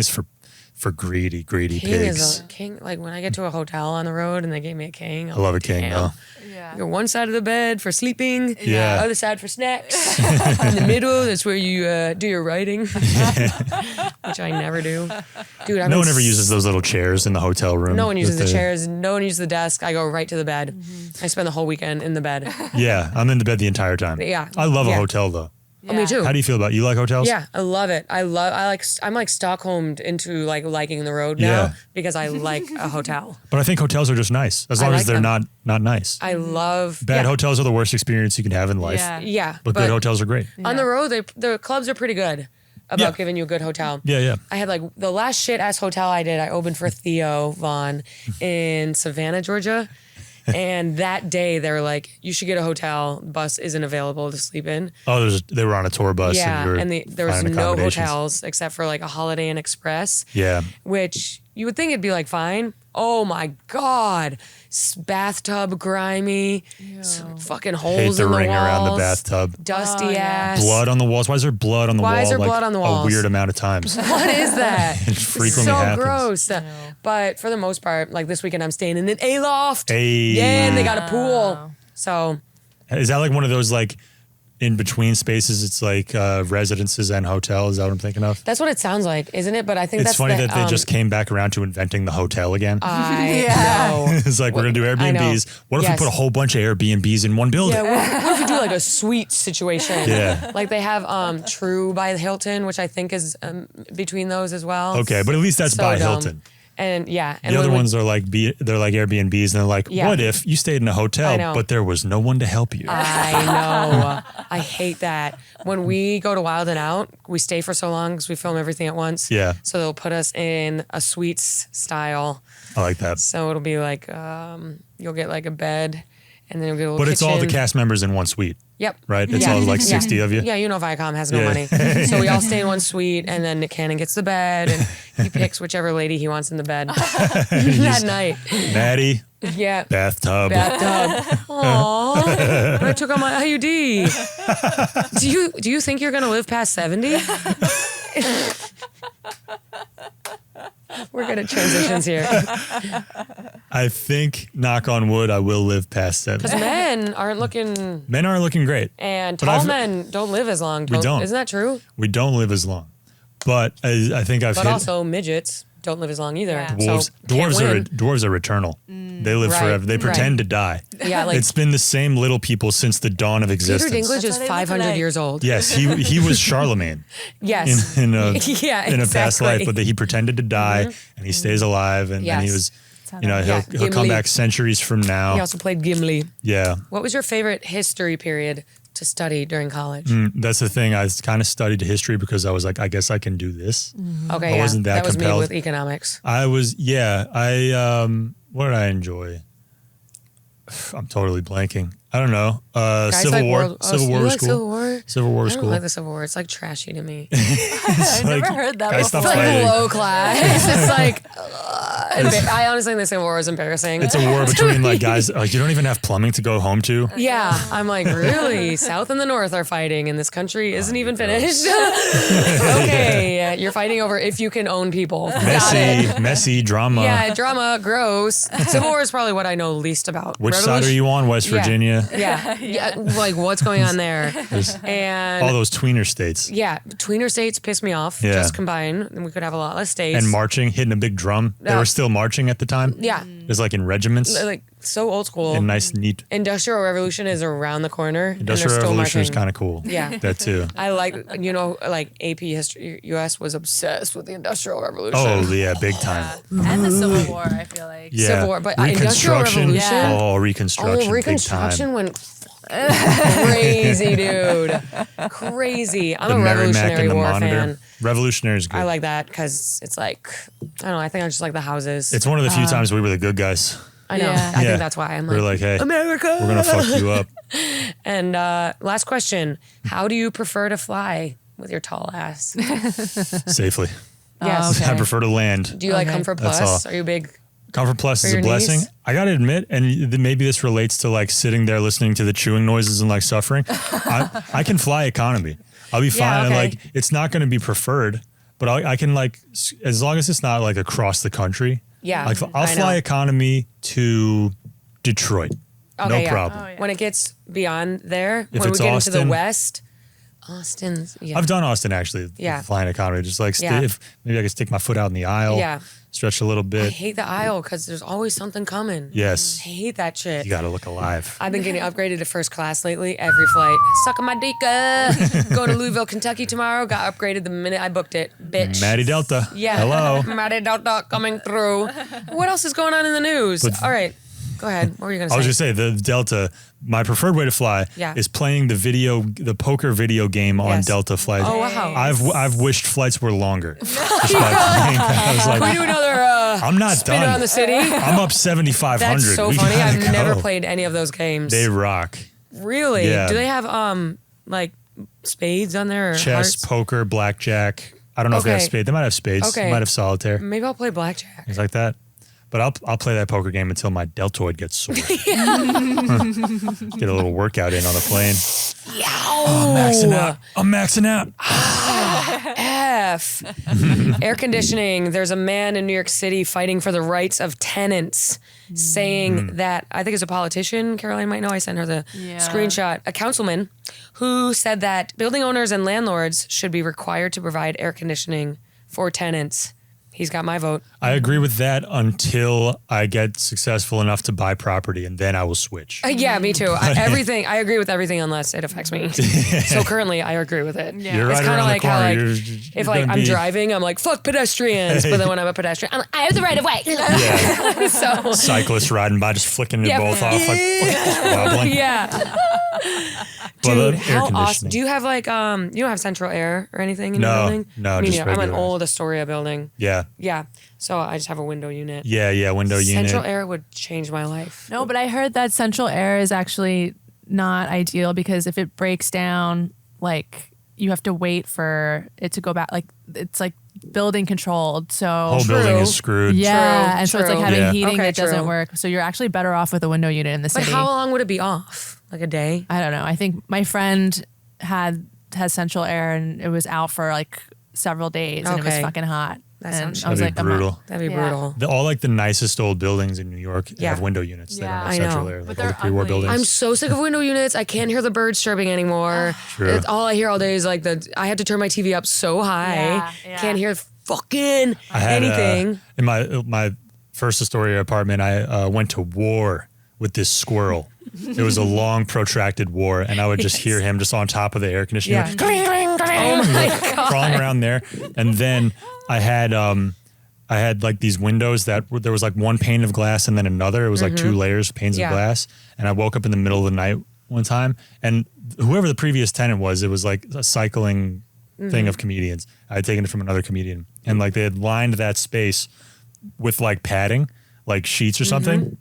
for greedy King pigs. is a king. Like when I get to a hotel on the road and they gave me a king, I love a king though. Yeah. You're one side of the bed for sleeping, Yeah. other side for snacks. In the middle, that's where you do your writing, which I never do. Dude, No one ever uses those little chairs in the hotel room. No one uses the chairs. No one uses the desk. I go right to the bed. I spend the whole weekend in the bed. Yeah, I'm in the bed the entire time. Yeah. I love a Yeah. hotel though. Oh, me too. How do you feel about it? You like hotels? Yeah, I love it. I'm like Stockholmed into like liking the road now Yeah. because I like a hotel. But I think hotels are just nice as long I as like they're them. not nice. I love Bad hotels are the worst experience you can have in life. Yeah, But good hotels are great. on the road, the clubs are pretty good about giving you a good hotel. Yeah. I had like the last shit ass hotel I did. I opened for Theo Vaughn in Savannah, Georgia. And that day they were like, you should get a hotel. Bus isn't available to sleep in. Oh, they were on a tour bus. Yeah. And, There was no hotels except for like a Holiday Inn Express. Yeah. Which you would think it'd be like fine. Oh my God. Bathtub grimy. Fucking holes Hate the in the ring walls. around the bathtub. Dusty ass. Blood on the walls. Why is there blood on the wall? Why is there like blood on the walls? A weird amount of times. What is that? It frequently so happens. gross. But for the most part, like this weekend, I'm staying in an A-loft. Hey. Yeah, and they got a pool. So Is that like one of those like in between spaces? It's like residences and hotels. Is that what I'm thinking of? that's what it sounds like, isn't it? But I think It's that's funny the, that they just came back around to inventing the hotel again. I know. It's like we're gonna do I know. Airbnbs. What if we Yes. put a whole bunch of Airbnbs in one building? Yeah, what if we do like a suite situation? Yeah. Like they have True by the Hilton, which I think is between those as well. Okay, but at least that's So by dumb. Hilton. And yeah. And The other when we- ones are like they're like Airbnbs, and they're like, Yeah. what if you stayed in a I hotel, know. but there was no one to help you? I know. I hate that. When we go to Wild and Out, we stay for so long because we film everything at once. Yeah. So they'll put us in a suites style. I like that. So it'll be like you'll get like a bed, and then you'll get a little But kitchen. it's all the cast members in one suite, Yep. right? It's Yeah. all like Yeah. 60 of you. Yeah, you know Viacom has no Yeah. money. So we all stay in one suite, and then Nick Cannon gets the bed, and he picks whichever lady he wants in the bed that night. Maddie, Yeah. bathtub. Bathtub. Aww. But I took out my IUD. Do you think you're gonna live past 70? We're good at transitions here. I think, knock on wood, I will live past 70. Because men aren't looking, Men aren't looking great. and But tall I've- men don't live as long. We don't. Isn't that true? We don't live as long. But I think I've But hit also midgets don't live as long either. Yeah. dwarves. So can't win. Dwarves are eternal. They live Right, forever. They pretend to die. Yeah, like It's been the same little people since the dawn of Peter existence. Dinklage That's is how they look 500 alike. years old. Yes, he was Charlemagne Yes. in a Yeah, in a past exactly. life, but he pretended to die and he stays alive, and then he Yes. was, how you know, that- he'll Yeah, come Gimli. back centuries from now. He also played Gimli. Yeah. What was your favorite history period to study during college? That's the thing. I kind of studied history because I was like, I guess I can do this. Okay, I yeah. wasn't that was me compelled. with economics. I was, what did I enjoy? I'm totally blanking. I don't know. Guys Civil like War. World- Civil you War was like cool. Civil War? Civil War was I don't cool. like the Civil War. It's like trashy to me. I've like, never heard that guys, before. stop It's like fighting. low class. It's like, I honestly think the Civil War is embarrassing. It's a war between like guys. Like you don't even have plumbing to go home to. Yeah, I'm like, really? South and the North are fighting, and this country isn't even finished. Okay, you're fighting over if you can own people. Got it. Messy drama. Yeah, drama, gross. Civil War is probably what I know least about. Which side are you on? West Yeah. Virginia. Yeah, like what's going on there? And All those tweener states. yeah, tweener states piss me off. Yeah. Just combine, and we could have a lot less states. And marching, hitting a big drum. They Yeah. were still marching at the time. Yeah, It was like in regiments. like so old school. And nice, neat. Industrial Revolution is around the corner. Industrial and they're still Revolution is marching. kind of cool. Yeah. That too. I like, like AP history, US was obsessed with the Industrial Revolution. Oh yeah, big time. And the Civil War, I feel like. Yeah. Civil War, but Industrial Reconstruction. Revolution? Yeah. Oh, Reconstruction. Oh, Reconstruction Big time. went crazy, dude. Crazy. I'm The a Merrimack Revolutionary and the War Monitor. fan. Revolutionary is good. I like that because it's like, I don't know, I think I just like the houses. It's one of the few times we were the good guys. I know. Yeah. I Yeah. think that's why I'm We're like, like, hey, America. we're gonna fuck you up. And last question. How do you prefer to fly with your tall ass? Safely. Yes. okay. I prefer to land. Do you like Okay. Comfort That's Plus? all. Are you big? Comfort Plus is your a blessing. knees? I gotta admit, and maybe this relates to like sitting there listening to the chewing noises and like suffering. I can fly economy. I'll be fine. And okay. like, it's not going to be preferred, but I can like, as long as it's not like across the country. Yeah, Like, I'll I fly know. economy to Detroit. Okay, no yeah. problem. Oh, yeah. When it gets beyond there, If when we it's get into the Austin- west, Austin's. Yeah. I've done Austin actually. Yeah. Flying economy, just like Yeah. if maybe I could stick my foot out in the aisle. Yeah. Stretch a little I bit. hate the aisle because there's always something coming. Yes. I hate that shit. You got to look alive. I've been getting upgraded to first class lately. Every flight. Sucking my dick. Going to Louisville, Kentucky tomorrow. Got upgraded the minute I booked it. Bitch. Maddie Delta. Yeah. Hello. Maddy Delta coming through. What else is going on in the news? But- All right. Go ahead. What were you going to I say? was just saying the Delta. My preferred way to fly Yeah. is playing the poker video game on Yes. Delta flights. Oh, wow. I've wished flights were longer. Just by playing that. I was Can we like, do another I'm not spin done. around the city? I'm up 7,500. That's so We funny. gotta I've never go. played any of those games. They rock. Really? Yeah. Do they have like spades on there or Chess, hearts? poker, blackjack. I don't know if they have Okay. spades. They might have spades. Okay. They might have solitaire. Maybe I'll play blackjack. Things like that. But I'll play that poker game until my deltoid gets sore. Get a little workout in on the plane. Oh, I'm maxing out. I'm maxing out. F. Air conditioning. There's a man in New York City fighting for the rights of tenants, saying that, I think it's a politician, Caroline might know, I sent her the screenshot, a councilman who said that building owners and landlords should be required to provide air conditioning for tenants. He's got my vote. I agree with that until I get successful enough to buy property, and then I will switch. Yeah, me too. I agree with everything unless it affects me. So currently, I agree with it. Yeah. You're It's right kind around of like the how corner. like You're if like gonna I'm be- driving, I'm like fuck pedestrians, but then when I'm a pedestrian, I'm like, I have the right of way. Yeah. So Cyclists riding by, just flicking Yeah. it both off, like wobbling. yeah, Well, dude, air how awesome! conditioning. Do you have like you don't have central air or anything in your No, building? no, Me just neither. I'm an regular. old Astoria building. Yeah, Yeah, so I just have a window unit. yeah, window Central unit. air would change my life. No, but I heard that central air is actually not ideal because if it breaks down, like you have to wait for it to go back. Like it's like building controlled. So Whole building is screwed. yeah, True, and so it's like true. having Yeah. heating Okay, that doesn't true. work. So you're actually better off with a window unit in the But city. how long would it be off? Like a day? I don't know. I think my friend has central air and it was out for like several days and it was Okay. fucking hot. That and sounds I was That'd like, be I'm not- brutal. That'd be Yeah. brutal. All like the nicest old buildings in New York Yeah. have window units. They Yeah. don't I have central know. air, But like all they're the pre-war ugly. buildings. I'm so sick of window units. I can't hear the birds chirping anymore. True. It's all I hear all day is like I had to turn my TV up so high. Yeah, yeah. Can't hear fucking I had, anything. in my first Astoria apartment, I went to war with this squirrel. It was a long, protracted war, and I would just hear him just on top of the air conditioner, Yeah. Oh my god. crawling around there. And then I had like these windows there was like one pane of glass and then another. It was like two layers of panes Yeah. of glass. And I woke up in the middle of the night one time, and whoever the previous tenant was, it was like a cycling thing of comedians. I had taken it from another comedian, and like they had lined that space with like padding, like sheets or something.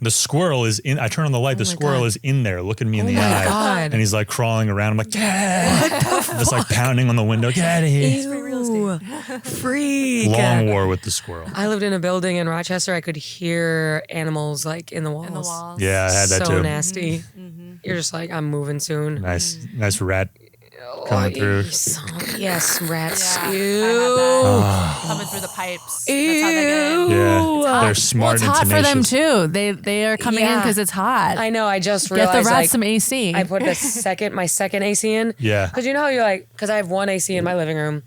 The squirrel is in. I turn on the light. The squirrel God. is in there, looking me in Oh the my eye, God. and he's like crawling around. I'm like, just like pounding on the window. Get out of here! Ew. Freak. Long war with the squirrel. I lived in a building in Rochester. I could hear animals like in the walls. in the walls. Yeah, I had that so too. nasty. You're just like, I'm moving soon. Nice rat coming through. Yes, rats. Yeah, I Ew. have that. Coming through the pipes. That's how they get in. Yeah, they're Well, smart it's and hot for them tenacious. too. They are coming in Yeah. because it's hot. I know. I just Get realized the rats like, some AC. I put my second AC in. Yeah. Because you know how you're like, because I have one AC in my living room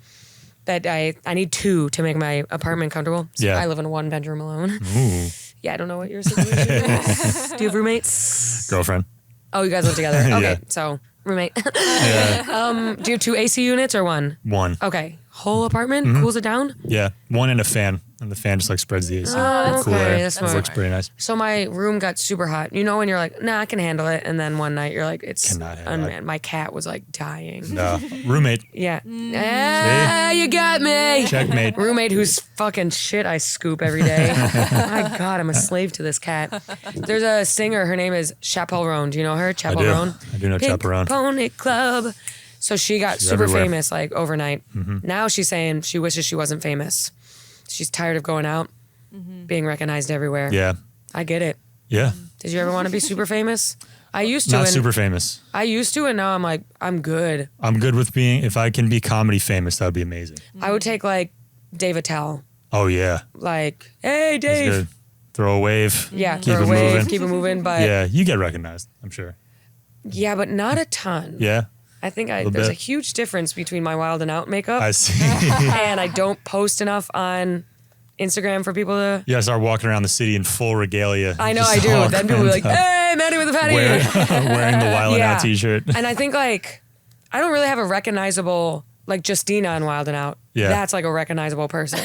that I need two to make my apartment comfortable. So Yeah. I live in a one bedroom alone. Ooh, Yeah, I don't know what your situation is. Do you have roommates? girlfriend. Oh, you guys live together. Okay, Yeah. so roommate. Yeah, Do you have two AC units or one? one. Okay, whole apartment cools it down. Yeah, one and a fan, and the fan just like spreads the AC. Oh, Cool okay, air. that's It smart. looks pretty nice. So my room got super hot. You know when you're like, nah, I can handle it, and then one night you're like, it's Cannot handle unmanned. My cat was like dying. No, roommate. Yeah. Ah, you got me. Checkmate. Roommate whose fucking shit I scoop every day. My God, I'm a slave to this cat. There's a singer. Her name is Chappell-Roan. Do you know her? Chappell-Roan? I do know Pink Chappell-Roan. Pony Club. So she got She's super everywhere. famous like overnight. Now she's saying she wishes she wasn't famous. She's tired of going out, being recognized everywhere. Yeah, I get it. yeah. Did you ever want to be super famous? I used to. Not and super famous. I used to, and now I'm like, I'm good. I'm good with being. If I can be comedy famous, that would be amazing. I would take like Dave Attell. Oh yeah, Like, hey, that's Dave. good. Throw a wave. Yeah, Keep throw it a wave, moving. keep it moving. But Yeah, you get recognized. I'm sure. yeah, but not a ton. Yeah. I think there's a huge difference between my Wild and Out makeup I see. and I don't post enough on Instagram for people to. Yeah, I start walking around the city in full regalia. I know Just I do. all Then people are like, cranked up, "Hey, Maddy with a fatty." wearing the Wild and Out t-shirt. And I think like I don't really have a recognizable like Justina on Wild and Out. Yeah. That's like a recognizable person.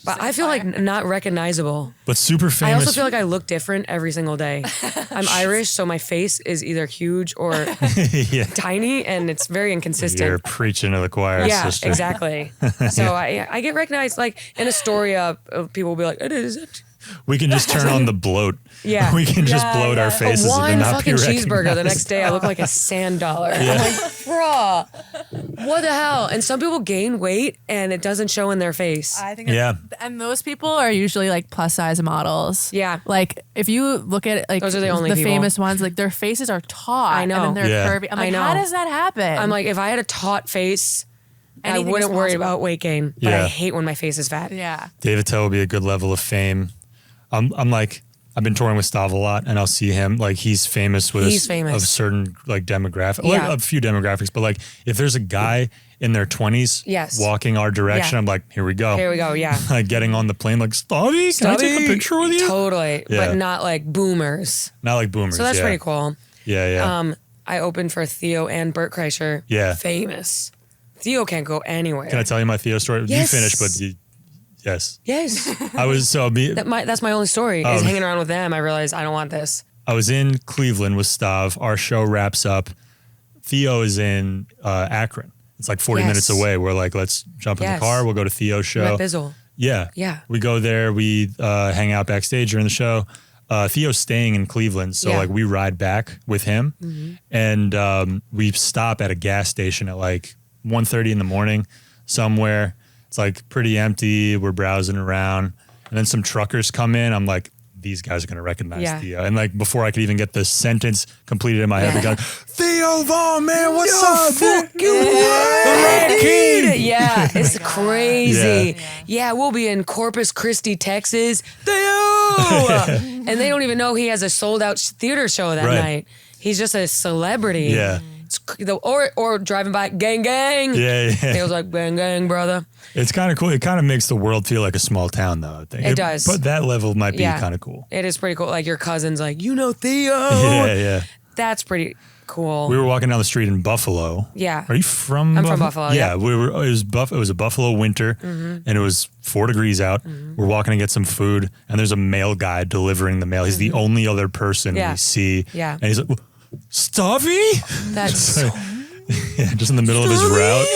But I feel like not recognizable. But super famous. I also feel like I look different every single day. I'm Irish, so my face is either huge or yeah. tiny, and it's very inconsistent. You're preaching to the choir, Yeah, sister. exactly. So I get recognized like in Astoria, people will be like, "It is." We can just turn on the bloat. Yeah. We can just bloat our faces One and not fucking be cheeseburger. The recognized. next day, I look like a sand dollar. I'm like, bruh, what the hell? And some people gain weight and it doesn't show in their face. I think Yeah. and those people are usually like plus size models. Yeah. Like if you look at like Those are the only people. famous ones, like their faces are taut. I know. And then they're Yeah. curvy. I'm I like, know. how does that happen? I'm like, if I had a taut face, Anything I wouldn't is worry possible. about weight gain. But Yeah. I hate when my face is fat. yeah. David Tell will be a good level of fame. I'm like, I've been touring with Stav a lot, and I'll see him. Like, he's famous with He's famous. of certain like demographic, Yeah. like a few demographics. But like, if there's a guy in their 20s, Yes. walking our direction, Yeah. I'm like, here we go. Here we go. Yeah. Like getting on the plane, like Stavy, can I take a picture with you? Totally. Yeah. But not like boomers. Not like boomers. So that's yeah. pretty cool. Yeah, yeah. I opened for Theo and Bert Kreischer. Yeah. Famous. Theo can't go anywhere. Can I tell you my Theo story? Yes. You finished, but yes. Yes. I was That's my only story is hanging around with them. I realized I don't want this. I was in Cleveland with Stav. Our show wraps up. Theo is in Akron. It's like 40 Yes. minutes away. We're like, let's jump in the Yes. car. We'll go to Theo's show. Met Bizzle. Yeah. Yeah. We go there. We hang out backstage during the show. Theo's staying in Cleveland. So Yeah. like we ride back with him and we stop at a gas station at like 1:30 in the morning somewhere. It's like pretty empty. We're browsing around and then some truckers come in. I'm like, these guys are going to recognize Yeah. Theo. And like before I could even get the sentence completed in my head, they go, Theo Vaughn, man, what's up? Fuck you. Red King. Yeah, it's crazy. Yeah. Yeah, we'll be in Corpus Christi, Texas. Theo! And they don't even know he has a sold out theater show that Right. night. He's just a celebrity. Yeah. Or driving by, gang, gang. Yeah, yeah. He was like, bang, gang, brother. It's kind of cool. It kind of makes the world feel like a small town, though. I think It does. But that level might be Yeah. kind of cool. It is pretty cool. Like your cousin's like, you know Theo. Yeah, yeah. That's pretty cool. We were walking down the street in Buffalo. Yeah. Are you from? I'm from Buffalo, Yeah, yeah. we were. It was a Buffalo winter, and it was 4 degrees out. We're walking to get some food, and there's a mail guy delivering the mail. He's the only other person Yeah. we see. Yeah. And he's like, Stuffy? That's So- yeah, just in the middle of his route.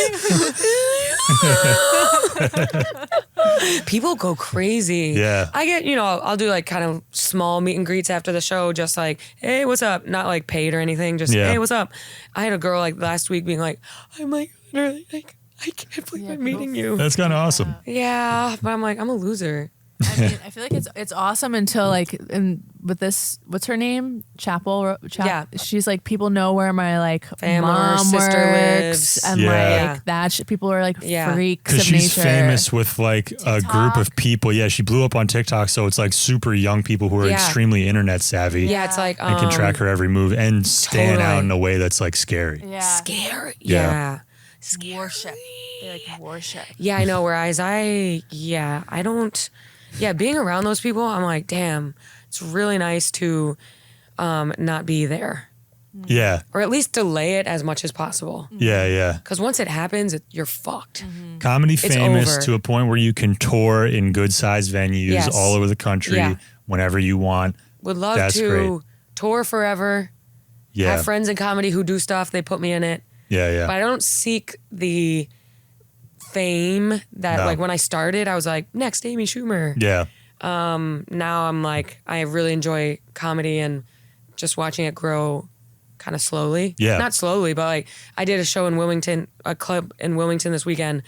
people go crazy. Yeah. I get, I'll do like kind of small meet and greets after the show, just like, hey, what's up? Not like paid or anything, just, Yeah. hey, what's up? I had a girl like last week being like, I'm like, literally, like, I can't believe I'm meeting you. That's kind of awesome. Yeah, but I'm like, I'm a loser. I mean, I feel like it's awesome until like with this, what's her name? Chapel. Yeah. She's like, people know where my like Family or mom sister works, lives. and Yeah. like that. People are like Yeah. freaks Because of she's nature. famous with like a group of TikTok. people. Yeah, she blew up on TikTok, so it's like super young people who are Yeah. extremely internet savvy. Yeah, it's like, And can track her every move and stand totally. out in a way that's like scary. Yeah. scary. Yeah. Yeah. Worship. They like worship. Yeah, I know. Whereas I don't. Yeah, being around those people, I'm like, damn, it's really nice to not be there, Yeah, or at least delay it as much as possible. yeah, yeah. Because once it happens, you're fucked. Comedy It's famous over. to a point where you can tour in good sized venues Yes. all over the country Yeah. whenever you want. Would love That's to great. tour forever. Yeah, Have friends in comedy who do stuff. They put me in it, yeah, yeah. but I don't seek the fame that No. like when I started, I was like, next Amy Schumer. Yeah, Now I'm like, I really enjoy comedy and just watching it grow kind of slowly. Yeah. Not slowly, but like I did a show in Wilmington, a club in Wilmington this weekend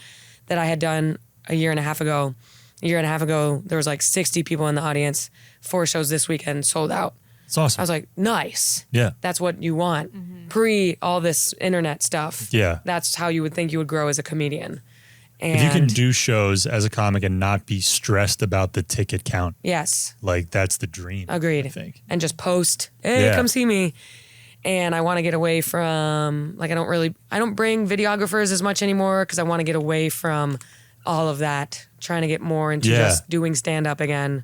that I had done a year and a half ago. A year and a half ago, there was like 60 people in the audience. 4 shows this weekend sold out. it's awesome. I was like, nice. yeah, That's what you want. Pre all this internet stuff. yeah. That's how you would think you would grow as a comedian. And If you can do shows as a comic and not be stressed about the ticket count, yes. like that's the dream. Agreed. I think. And just post, hey, Yeah. come see me. And I want to get away from, like, I don't bring videographers as much anymore because I want to get away from all of that, trying to get more into just doing stand-up again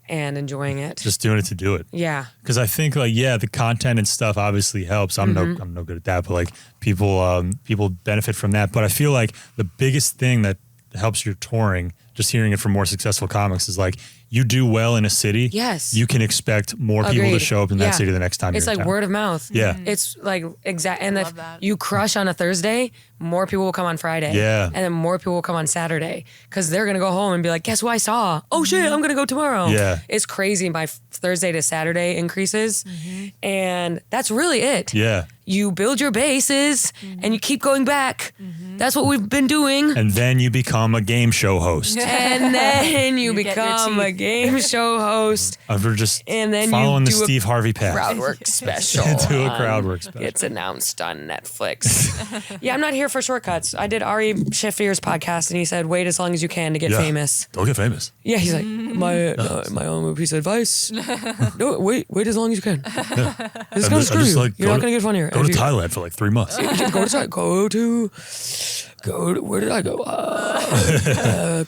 and enjoying it. Just doing it to do it. Yeah. Because I think, like, the content and stuff obviously helps. I'm no good at that, but like people benefit from that. But I feel like the biggest thing that helps your touring, just hearing it from more successful comics, is like, you do well in a city. Yes. You can expect more people to show up in that city the next time it's you're in like town. word of mouth. Yeah. It's like exact. And love if that. you crush on a Thursday, more people will come on Friday. Yeah. And then more people will come on Saturday because they're going to go home and be like, guess who I saw? Oh shit, I'm going to go tomorrow. Yeah. It's crazy. My Thursday to Saturday increases. And that's really it. Yeah. You build your bases and you keep going back. That's what we've been doing. And then you become a game show host. And then you get your become a teeth. game show host. We're just And then following you the do a Steve Harvey path. crowd work special. Do a crowd work special. It's announced on Netflix. Yeah, I'm not here for shortcuts. I did Ari Shaffir's podcast, and he said, "Wait as long as you can to get Yeah. famous." Don't get famous. Yeah, he's like, my own piece of advice. No, wait as long as you can. It's gonna screw you. You're not gonna get funnier. Go to Thailand for like 3 months. Go to where did I go?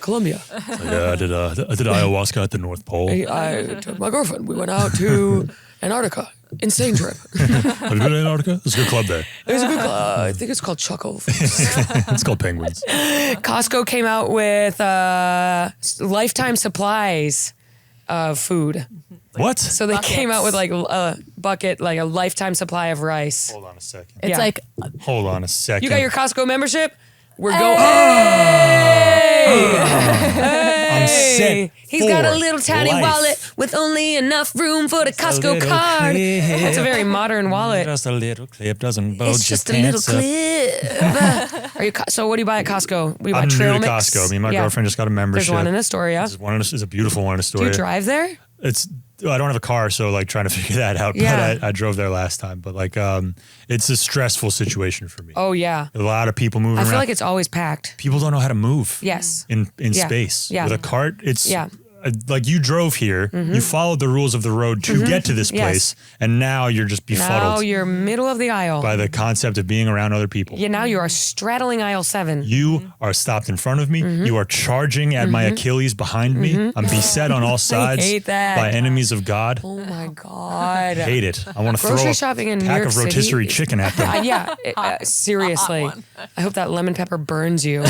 Colombia. I did ayahuasca at the North Pole. I took my girlfriend. We went out to Antarctica. Insane trip. Have you been to Antarctica? It's a good club there. It was a good club. I think it's called Chuckle. It's called Penguins. Costco came out with lifetime supplies of food. What? So they came out with like a bucket, like a lifetime supply of rice. Hold on a second. It's Yeah. like Hold on a second. You got your Costco membership? We're going. I'm set. He's got a for little tiny life. wallet with only enough room for the Costco little card. clip. That's a very modern wallet. Just a little clip doesn't bulge It's just a your little pants up. clip. Are you? So what do you buy at Costco? We buy I'm new trail to mix. Costco. Me and my Yeah. girlfriend just got a membership. There's one in Astoria. It's a beautiful one in Do Astoria. you drive there? I don't have a car, so like trying to figure that out. Yeah. But I drove there last time. But like, it's a stressful situation for me. Oh yeah. A lot of people moving I around. feel like it's always packed. People don't know how to move. Yes. In Yeah. space. Yeah. With a cart, it's Yeah. like you drove here, you followed the rules of the road to get to this Yes. place, and now you're just Now befuddled you're middle of the aisle. by the concept of being around other people. Yeah, now you are straddling aisle 7. You are stopped in front of me. You are charging at my Achilles behind me. I'm beset on all sides hate that. by enemies of God. Oh my God. Hate it. I want to throw Grocery a shopping in New pack York of rotisserie City. chicken at them. Yeah, seriously. I hope that lemon pepper burns you.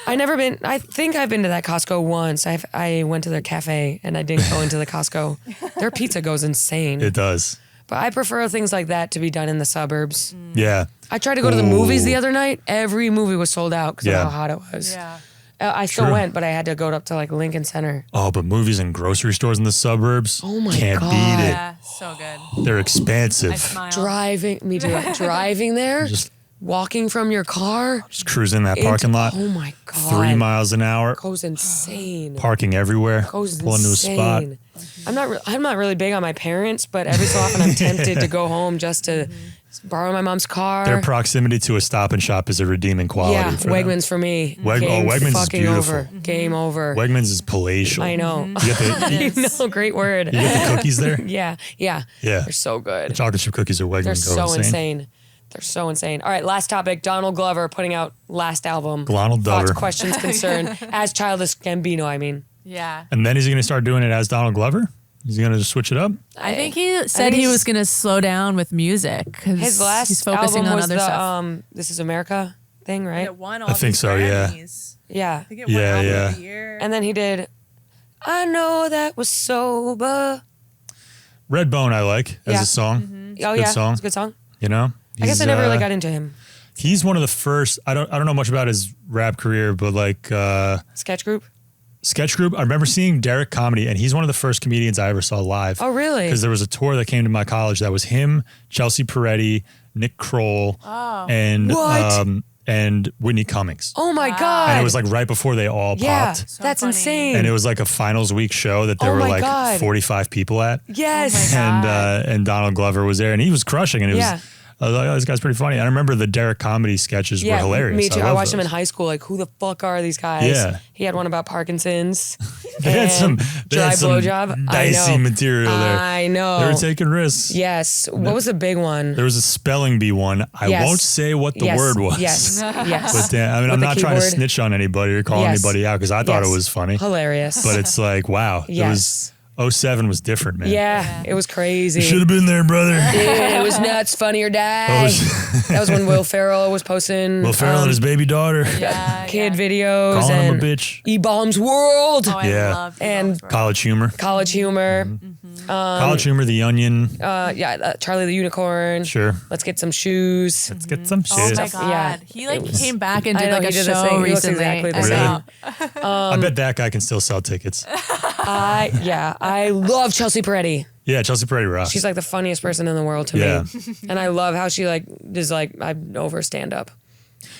I think I've been to that Costco once. I went to their cafe and I didn't go into the Costco. Their pizza goes insane. It does. But I prefer things like that to be done in the suburbs. Yeah. I tried to go to the movies the Ooh. other night. Every movie was sold out because Yeah. of how hot it was. yeah. I still True. went, but I had to go up to like Lincoln Center. Oh, but movies and grocery stores in the suburbs Oh my can't God. beat it. Yeah, so good. They're I expansive. smile. Me too. Driving there, Just walking from your car. cruising that parking lot. Oh my God. 3 miles an hour. Goes insane. Parking everywhere. Goes Pull into a spot. insane. I'm not really big on my parents, but every so often I'm tempted to go home just to borrow my mom's car. Their proximity to a Stop and Shop is a redeeming quality. yeah, for them. Wegmans for me. Wegmans is fucking beautiful. over. Game over. Wegmans is palatial. I know. You get the, I know, great word. you get the cookies there. Yeah. Yeah. They're so good. Chocolate chip cookies are Wegmans. They're go so insane. insane. They're so insane. All right, last topic. Donald Glover putting out last album. Donald Thoughts, Glover. questions, concern. As Childish Gambino, I mean. Yeah. And then is he going to start doing it as Donald Glover? Is he going to just switch it up? I think he said he he's- was going to slow down with music. 'Cause His last he's focusing album on was other the stuff. This Is America thing, right? It won all I think these so, yeah. Grammys. Yeah. I think it won Yeah, album yeah. of the year. And then he did I Know That Was Sober. Redbone, I like as Yeah. a song. Oh Good yeah. song. It's a good song. You know, I guess I never really got into him. He's one of the first. I don't know much about his rap career, but like Sketch group. sketch group. I remember seeing Derek Comedy, and he's one of the first comedians I ever saw live. Oh really? Because there was a tour that came to my college that was him, Chelsea Peretti, Nick Kroll, and What? And Whitney Cummings. Oh my God. And it was like right before they all yeah, popped. So that's funny. insane. And it was like a finals week show that there Oh were my like God. 45 people at. yes. Oh my God. And Donald Glover was there, and he was crushing. And it Yeah. was I was like, oh, this guy's pretty funny. I remember the Derek comedy sketches were hilarious. Me too. I love watched him those. in high school. Like, who the fuck are these guys? Yeah. He had one about Parkinson's. They had some dry blowjob. dicey material there. I know. They were taking risks. Yes. What was the big one? There was a spelling bee one. I Yes. won't say what the word was. Yes. Yes. But damn, I mean, With I'm the not trying to keyboard. snitch on anybody or call anybody out because I thought it was funny. Hilarious. But it's like, wow. Yes. It was 07 was different, man. Yeah, it was crazy. You should have been there, brother. Dude, it was nuts, funny or die. That was when Will Ferrell was posting Will Ferrell and his baby daughter. kid videos Calling and him a bitch. E-Bombs World Oh, I Yeah. love and College humor. College Humor. College humor, The Onion. Charlie the Unicorn. Sure. Let's get some shoes. Let's get some Oh shit. my god. Yeah. He came back and I did know, like he a did the show same. He looks recently. exactly the I same. know. I bet that guy can still sell tickets. I love Chelsea Peretti. Yeah, Chelsea Peretti rocks. She's like the funniest person in the world to Yeah. me. And I love how she like is like I'm over stand up.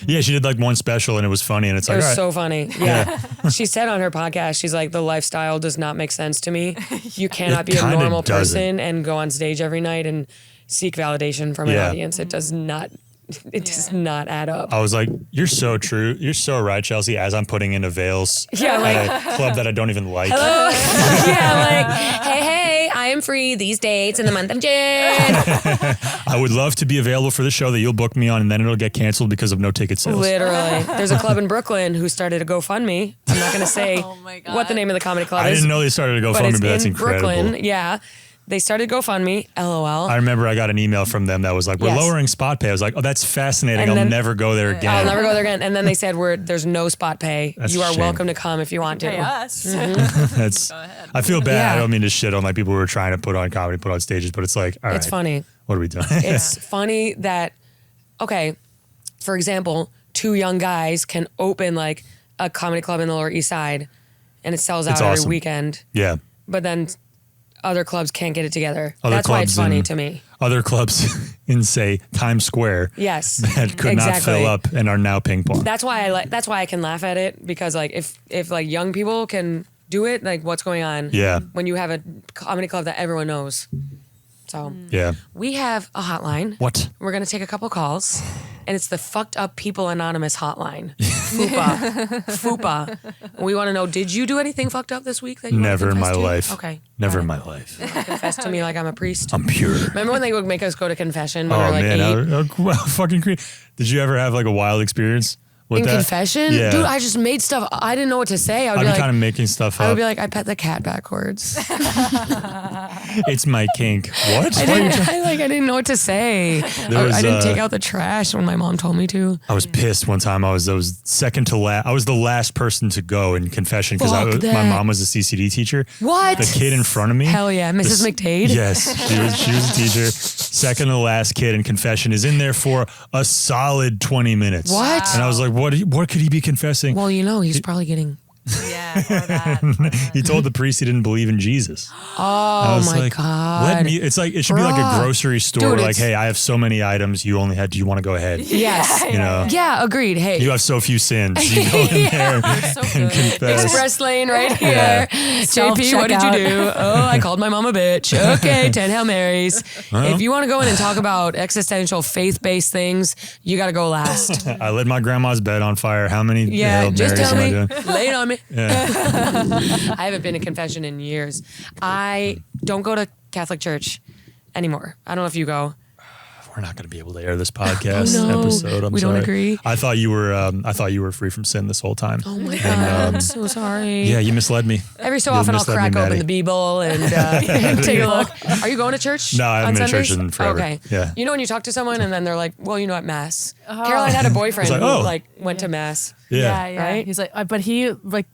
Yeah, she did like one special and it was funny and it's It like, was all right. so funny. Yeah. She said on her podcast, she's like, the lifestyle does not make sense to me. You cannot be a kinda normal doesn't. person and go on stage every night and seek validation from an Yeah. audience. It does not add up. I was like, you're so true. You're so right, Chelsea, as I'm putting in avails Yeah, like, at a club that I don't even like. yeah, like, hey, I am free these dates in the month of June. I would love to be available for the show that you'll book me on and then it'll get canceled because of no ticket sales. Literally. There's a club in Brooklyn who started a GoFundMe. I'm not going to say Oh my God. what the name of the comedy club I is. didn't know they started to go but fund me, it's but that's in incredible. Brooklyn. Yeah. They started GoFundMe, LOL. I remember I got an email from them that was like, we're Yes. lowering spot pay. I was like, oh, that's fascinating. And I'll then- never go there again. I'll never go there again. And then they said, there's no spot pay. That's You a are shame. welcome to come if you want to. Pay us. That's, I feel bad. Yeah. I don't mean to shit on like people who are trying to put on comedy, put on stages, but it's like, all right, It's funny. what are we doing? It's funny that, okay, for example, two young guys can open like a comedy club in the Lower East Side and it sells out It's every awesome. weekend, Yeah. but then other clubs can't get it together. Other That's why it's clubs funny in- to me. Other clubs in, say, Times Square Yes. that could not fill up and are now ping pong. That's why that's why I can laugh at it, because like if like young people can do it, like what's going on? Yeah. When you have a comedy club that everyone knows. So Yeah. we have a hotline. What? We're gonna take a couple calls, and it's the Fucked Up People Anonymous hotline. FUPA. FUPA. We want to know: did you do anything fucked up this week that you wanna Never in my confess to? life. Okay. Never in Got it. my life. Confess to me like I'm a priest. I'm pure. Remember when they would make us go to confession when we Oh were like man, 8? well, fucking crazy. Did you ever have like a wild experience with In that? confession? Yeah. Dude, I just made stuff. I didn't know what to say. I would I'd be be like, kind of making stuff I would up. be like, I pet the cat backwards. It's my kink. What? I didn't know what to say. There was, I didn't take out the trash when my mom told me to. I was pissed one time. I was second to last. I was the last person to go in confession because Fuck my that. mom was a CCD teacher. What? The kid in front of me. Hell yeah, Mrs. McDade? Yes, she was a teacher. Second to last kid in confession is in there for a solid 20 minutes. What? And I was like, what could he be confessing? Well, you know, he's probably getting. Yeah, or that. He told the priest he didn't believe in Jesus. I Oh was my like, God. Let me. It's like it should be like a Bruh. grocery store. Dude, Where like, it's- hey, I have so many items. You only had. Do you want to go ahead? Yes. You know. Yeah, agreed. Hey. You have so few sins. You go in there and confess. Express lane right here. Yeah. JP, what did you Self-checkout. do? Oh, I called my mom a bitch. Okay, 10 Hail Marys. If you want to go in and talk about existential faith-based things, you got to go last. I lit my grandma's bed on fire. How many Yeah, Hail just Marys tell am I me. doing? Lay it on me. Yeah. I haven't been in confession in years. I don't go to Catholic church anymore. I don't know if you go. We're not going to be able to air this podcast Oh, no. episode. I'm We don't sorry. agree. I thought you were free from sin this whole time. Oh my God, I'm so sorry. Yeah, you misled me. Every so You often I'll misled me, crack open Maddie. the Bible and take a look. Are you going to church? No, I haven't on been to church Sundays? in forever. Okay. Yeah. You know when you talk to someone and then they're like, well, you know at Mass. Caroline had a boyfriend like, who oh. like went to Mass. Yeah, Yeah. Right? He's like, but he like,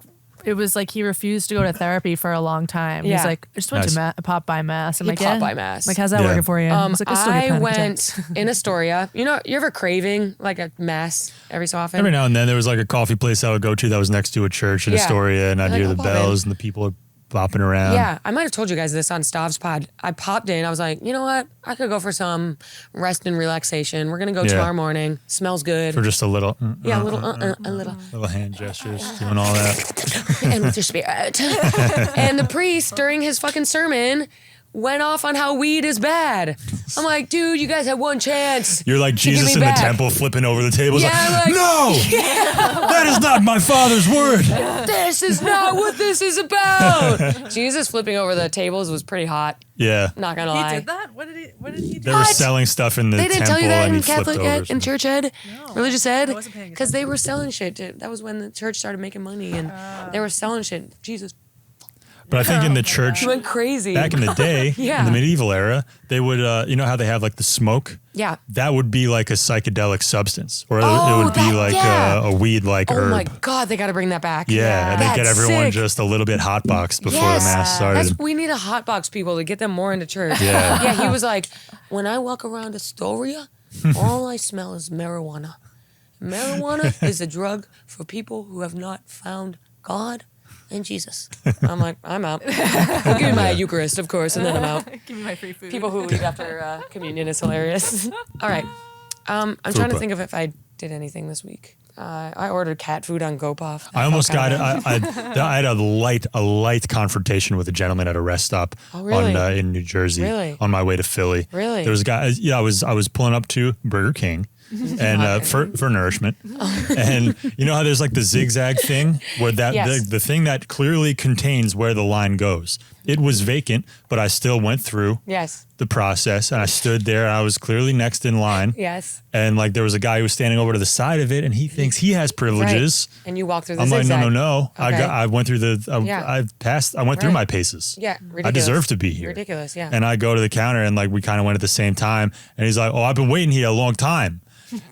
it was like he refused to go to therapy for a long time. Yeah. He's like, I just went Nice. to pop by mass. I'm He like, popped yeah. by Mass. I'm like, how's that Yeah. working for you? He's like, still get I panic went attacks. in Astoria. You know, you ever craving like a Mass every so often? Every now and then there was like a coffee place I would go to that was next to a church in Yeah. Astoria, and I'd Like, hear I'll the pop in. bells and the people bopping around. Yeah, I might have told you guys this on Stav's pod. I popped in. I was like, you know what? I could go for some rest and relaxation. We're gonna go Yeah. tomorrow morning. Smells good. For just a little, Yeah, a little, a little. little hand gestures, doing all that. And with your spirit. And the priest, during his fucking sermon, went off on how weed is bad. I'm like, dude, you guys had one chance. You're like to give Jesus me in the back. temple flipping over the tables. Yeah, like, I'm like, no, that is not my Father's word. This is not what this is about. Jesus flipping over the tables was pretty hot. Yeah. Not gonna He lie. did that? What did he do? They were selling stuff in the They didn't temple tell you that and in he flipped Catholic over. ed, in church ed, religious ed, I wasn't paying because they were selling shit. That was when the church started making money, and they were selling shit. Jesus, But I think in the church, he went crazy. back in the day, Yeah. in the medieval era, they would, you know how they have like the smoke? Yeah. That would be like a psychedelic substance, or it Oh, would be that- like yeah. a weed like Oh herb. my God, they got to bring that back. Yeah, and they get That's everyone sick. just a little bit hotboxed before Yes. the mass started. We need a hotbox people to get them more into church. Yeah. Yeah, he was like, when I walk around Astoria, all I smell is marijuana. Marijuana is a drug for people who have not found God and Jesus. I'm like, I'm out. I'll give me my Eucharist, of course, and then I'm out. Give me my free food. People who leave after communion is hilarious. All right. I'm trying to FUPA. think of if I did anything this week. I ordered cat food on GoPuff. I almost got it. it. I had a light confrontation with a gentleman at a rest stop Oh, really? in New Jersey Really? on my way to Philly. Really? There was a guy. Yeah, I was pulling up to Burger King. And for nourishment, and you know how there's like the zigzag thing where that Yes. the thing that clearly contains where the line goes. It was vacant, but I still went through Yes. the process, and I stood there. And I was clearly next in line, Yes. and like there was a guy who was standing over to the side of it, and he thinks he has privileges. Right. And you walk through the I'm like, zigzag. no. Okay. I went through the. Yeah. I went through Right. my paces. Yeah, ridiculous. I deserve to be here. Ridiculous, yeah. And I go to the counter, and like we kind of went at the same time, and he's like, "Oh, I've been waiting here a long time,"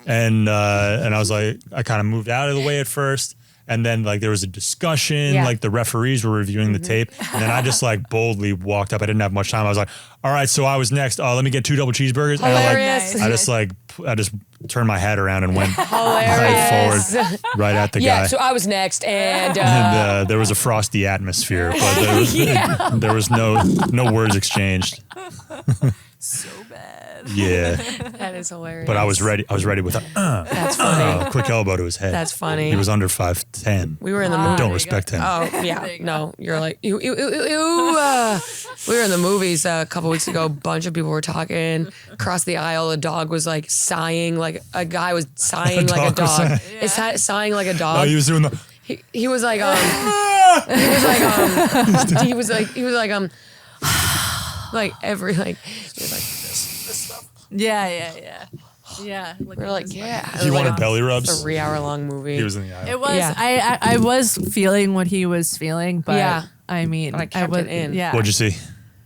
and I was like, I kind of moved out of the way at first. And then like there was a discussion, Yeah. like the referees were reviewing the tape. And then I just like boldly walked up. I didn't have much time. I was like, all right, so I was next. Let me get 2 double cheeseburgers. Hilarious. And I just turned my head around and went right Hilarious. forward, right at the Yeah, guy. so I was next, and And there was a frosty atmosphere, but there was no words exchanged. So bad. Yeah, that is hilarious. but I was ready. I was ready with a That's funny. quick elbow to his head. That's funny. He was under 5'10". We were in the movie. Don't respect him. Oh yeah, no, you're like ew, ew, ew, ew, ew. We were in the movies a couple weeks ago. A bunch of people were talking. Across the aisle, a dog was like sighing, like a guy was sighing like a dog was dog. sighing. It's sighing like a Oh, dog. he was doing the. He was like like every like he was like Yeah. Like, we were like yeah. It He was wanted like belly a rubs. 3-hour-long movie. He was in the aisle. It was. Yeah. I was feeling what he was feeling, but Yeah. I mean, But I kept was, it in. Yeah. What'd you see?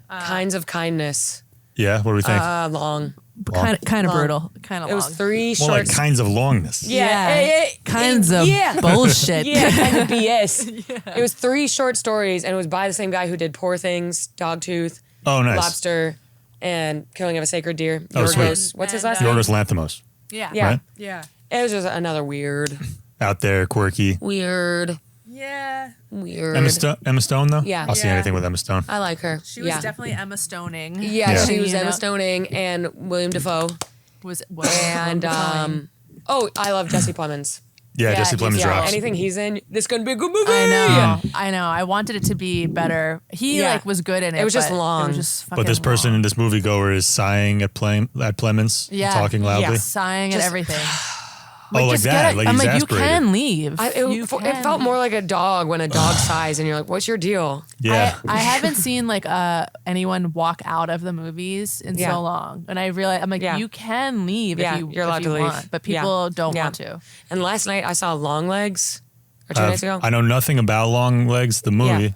Kinds of Kindness. Yeah, what do we think? Long. Kind of Long. brutal. Kind of It long. was 3 More short. like kinds of longness. Yeah. Kinds of yeah. bullshit. Yeah, kind of BS. It was 3 short stories, and it was by the same guy who did Poor Things, Dogtooth, Oh, nice. Lobster, and Killing of a Sacred Deer. Oh, sweet. Yorgos. What's his last name? Yorgos Lanthimos. Yeah. Yeah. Right? Yeah. It was just another weird. Out there, quirky. Weird. Yeah. Emma Stone, though? Yeah. I'll see Yeah. anything with Emma Stone. I like her. She was definitely Emma Stoning. Yeah, Yeah. she was You Emma know? Stoning and William Dafoe. Was And I love Jesse Plemons. Yeah, Jesse Plemons rocks. Anything he's in, this gonna be a good movie. I know. I wanted it to be better. He Yeah. like was good in it. It was just but long. It was just But this fucking person long. in this moviegoer is sighing at Plemons, Yeah. talking loudly. Yeah. sighing at Just- everything. Oh, like Just get that. it. Like I'm he's like, you aspirated. can leave. It felt more like a dog when a dog sighs and you're like, what's your deal? Yeah. I haven't seen like anyone walk out of the movies in Yeah. so long, and I realized I'm like, Yeah. you can leave Yeah, if you're allowed if to you leave. want, but people don't Yeah. want to. And last night I saw Long Legs, or 2 nights ago. I know nothing about Long Legs, the movie.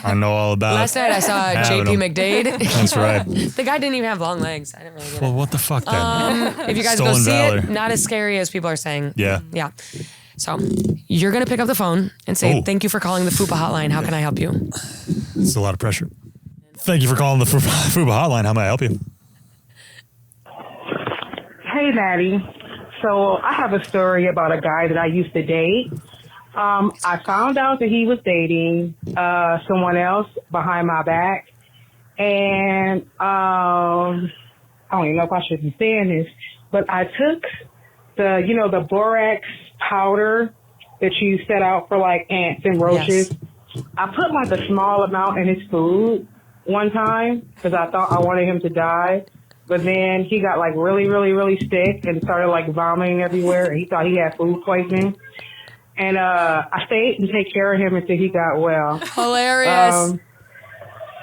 I know all about Last night I saw Having JP them. McDade. That's right. The guy didn't even have long legs. I didn't really get Well, it. what the fuck then? If you guys Stolen go see valor. it, not as scary as people are saying. Yeah. Yeah. So you're going to pick up the phone and say, Oh. thank you for calling the FUPA hotline. How can I help you? It's a lot of pressure. Thank you for calling the FUPA hotline. How may I help you? Hey, Maddie. So I have a story about a guy that I used to date. I found out that he was dating someone else behind my back. And I don't even know if I should be saying this, but I took the borax powder that you set out for like ants and roaches. Yes. I put like a small amount in his food one time because I thought I wanted him to die. But then he got like really, really, really sick and started like vomiting everywhere. He thought he had food poisoning. And I stayed and take care of him until he got well. Hilarious.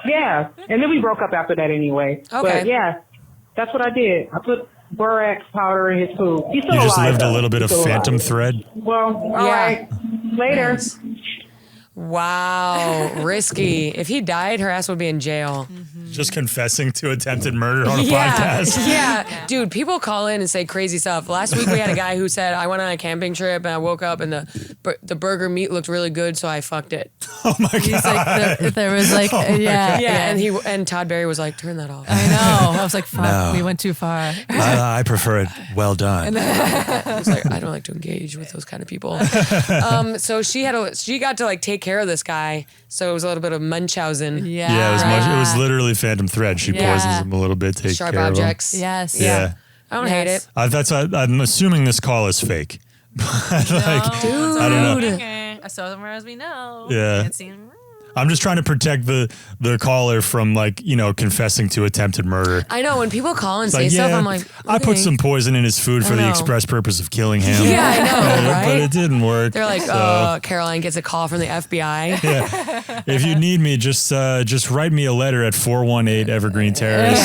Yeah. And then we broke up after that anyway. Okay. But yeah, that's what I did. I put borax powder in his food. He's still You just alive, lived a though. little bit He's of still phantom alive. thread. Well, all Yeah. right. Later. Nice. Wow, risky. If he died, her ass would be in jail. Just confessing to attempted murder on a Yeah, podcast. yeah. Dude, people call in and say crazy stuff. Last week we had a guy who said, I went on a camping trip and I woke up and the burger meat looked really good, so I fucked it. Oh my God. He's like, there was like, yeah. And Todd Barry was like, turn that off. I know. I was like, fuck, No. we went too far. I prefer it well done. I was like, I don't like to engage with those kind of people. So she got to like take care of this guy, so it was a little bit of Munchausen. Yeah, it was much. It was literally phantom thread. She Yeah. poisons him a little bit, takes Sharp care objects. Yes. of him. Yeah. I don't hate it. I'm assuming this call is fake. Like, I don't know. Okay. I saw them as we know. Yeah. Can't see them. I'm just trying to protect the caller from like, confessing to attempted murder. I know when people call and It's say like, stuff, yeah, I'm like, I put okay. some poison in his food for I the know. express purpose of killing him. Yeah, I know, right? But it didn't work. They're like, so, Caroline gets a call from the FBI. yeah. If you need me, just write me a letter at 418 Evergreen Terrace.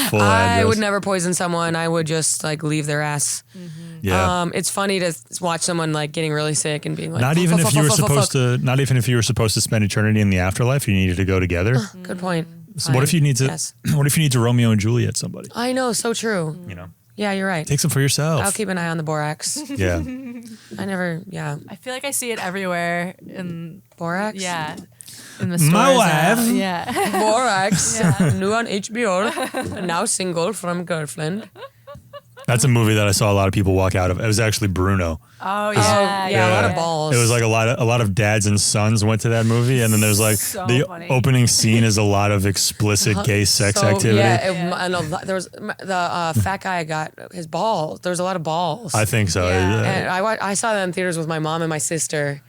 Full I address. would never poison someone. I would just like leave their ass. Yeah. It's funny to watch someone like getting really sick and being like, Not even if you were supposed to spend eternity in the afterlife, you needed to go together. Good point. So what if you need to? Yes. What if you need to Romeo and Juliet somebody? I know, so true. Yeah, you're right. Take some for yourself. I'll keep an eye on the borax. Yeah. I feel like I see it everywhere in Borax? Yeah. In the stores. My now. wife. Yeah. Borax. New on HBO. Now single from girlfriend. That's a movie that I saw a lot of people walk out of. It was actually Bruno. Oh yeah. Yeah, a lot of balls. It was like a lot of dads and sons went to that movie, and then there's like So the funny. opening scene is a lot of explicit gay sex activity. And there was the fat guy got his balls. There was a lot of balls. I think so. and I saw that in theaters with my mom and my sister.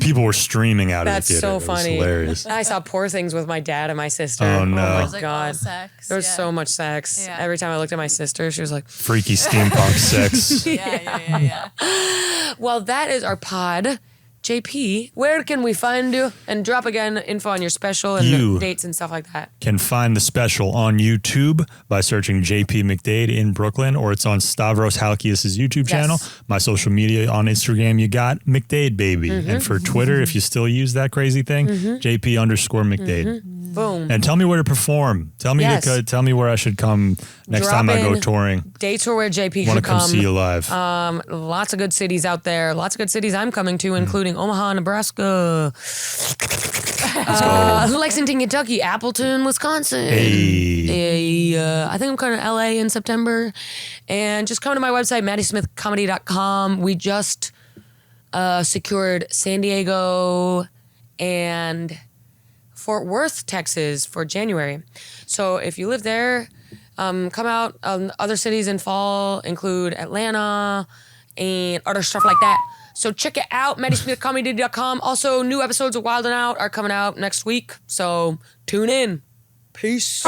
People were streaming out That's of the theater. so It was funny. hilarious. I saw Poor Things with my dad and my sister. Oh, no. my It was like all God. sex. There was Yeah. so much sex. Yeah. Every time I looked at my sister, she was like, Freaky steampunk sex. Yeah. well, that is our pod. JP, where can we find you? And drop again info on your special and You. dates and stuff like that. Can find the special on YouTube by searching JP McDade in Brooklyn, or it's on Stavros Halkias' YouTube channel. My social media on Instagram, you got McDade Baby. And for Twitter, if you still use that crazy thing, JP_McDade. Boom. And tell me where to perform. Tell me Yes. tell me where I should come next time I go in touring. Dates or where JP Want should to come see you live. Lots of good cities out there. Lots of good cities I'm coming to, including Omaha, Nebraska. Lexington, Kentucky, Appleton, Wisconsin. Hey. I think I'm coming to LA in September. And just come to my website, maddysmithcomedy.com. We just secured San Diego and Fort Worth, Texas for January. So if you live there, come out. Other cities in fall include Atlanta and other stuff like that. So check it out, maddysmithcomedy.com. Also, new episodes of Wild 'N Out are coming out next week. So tune in. Peace.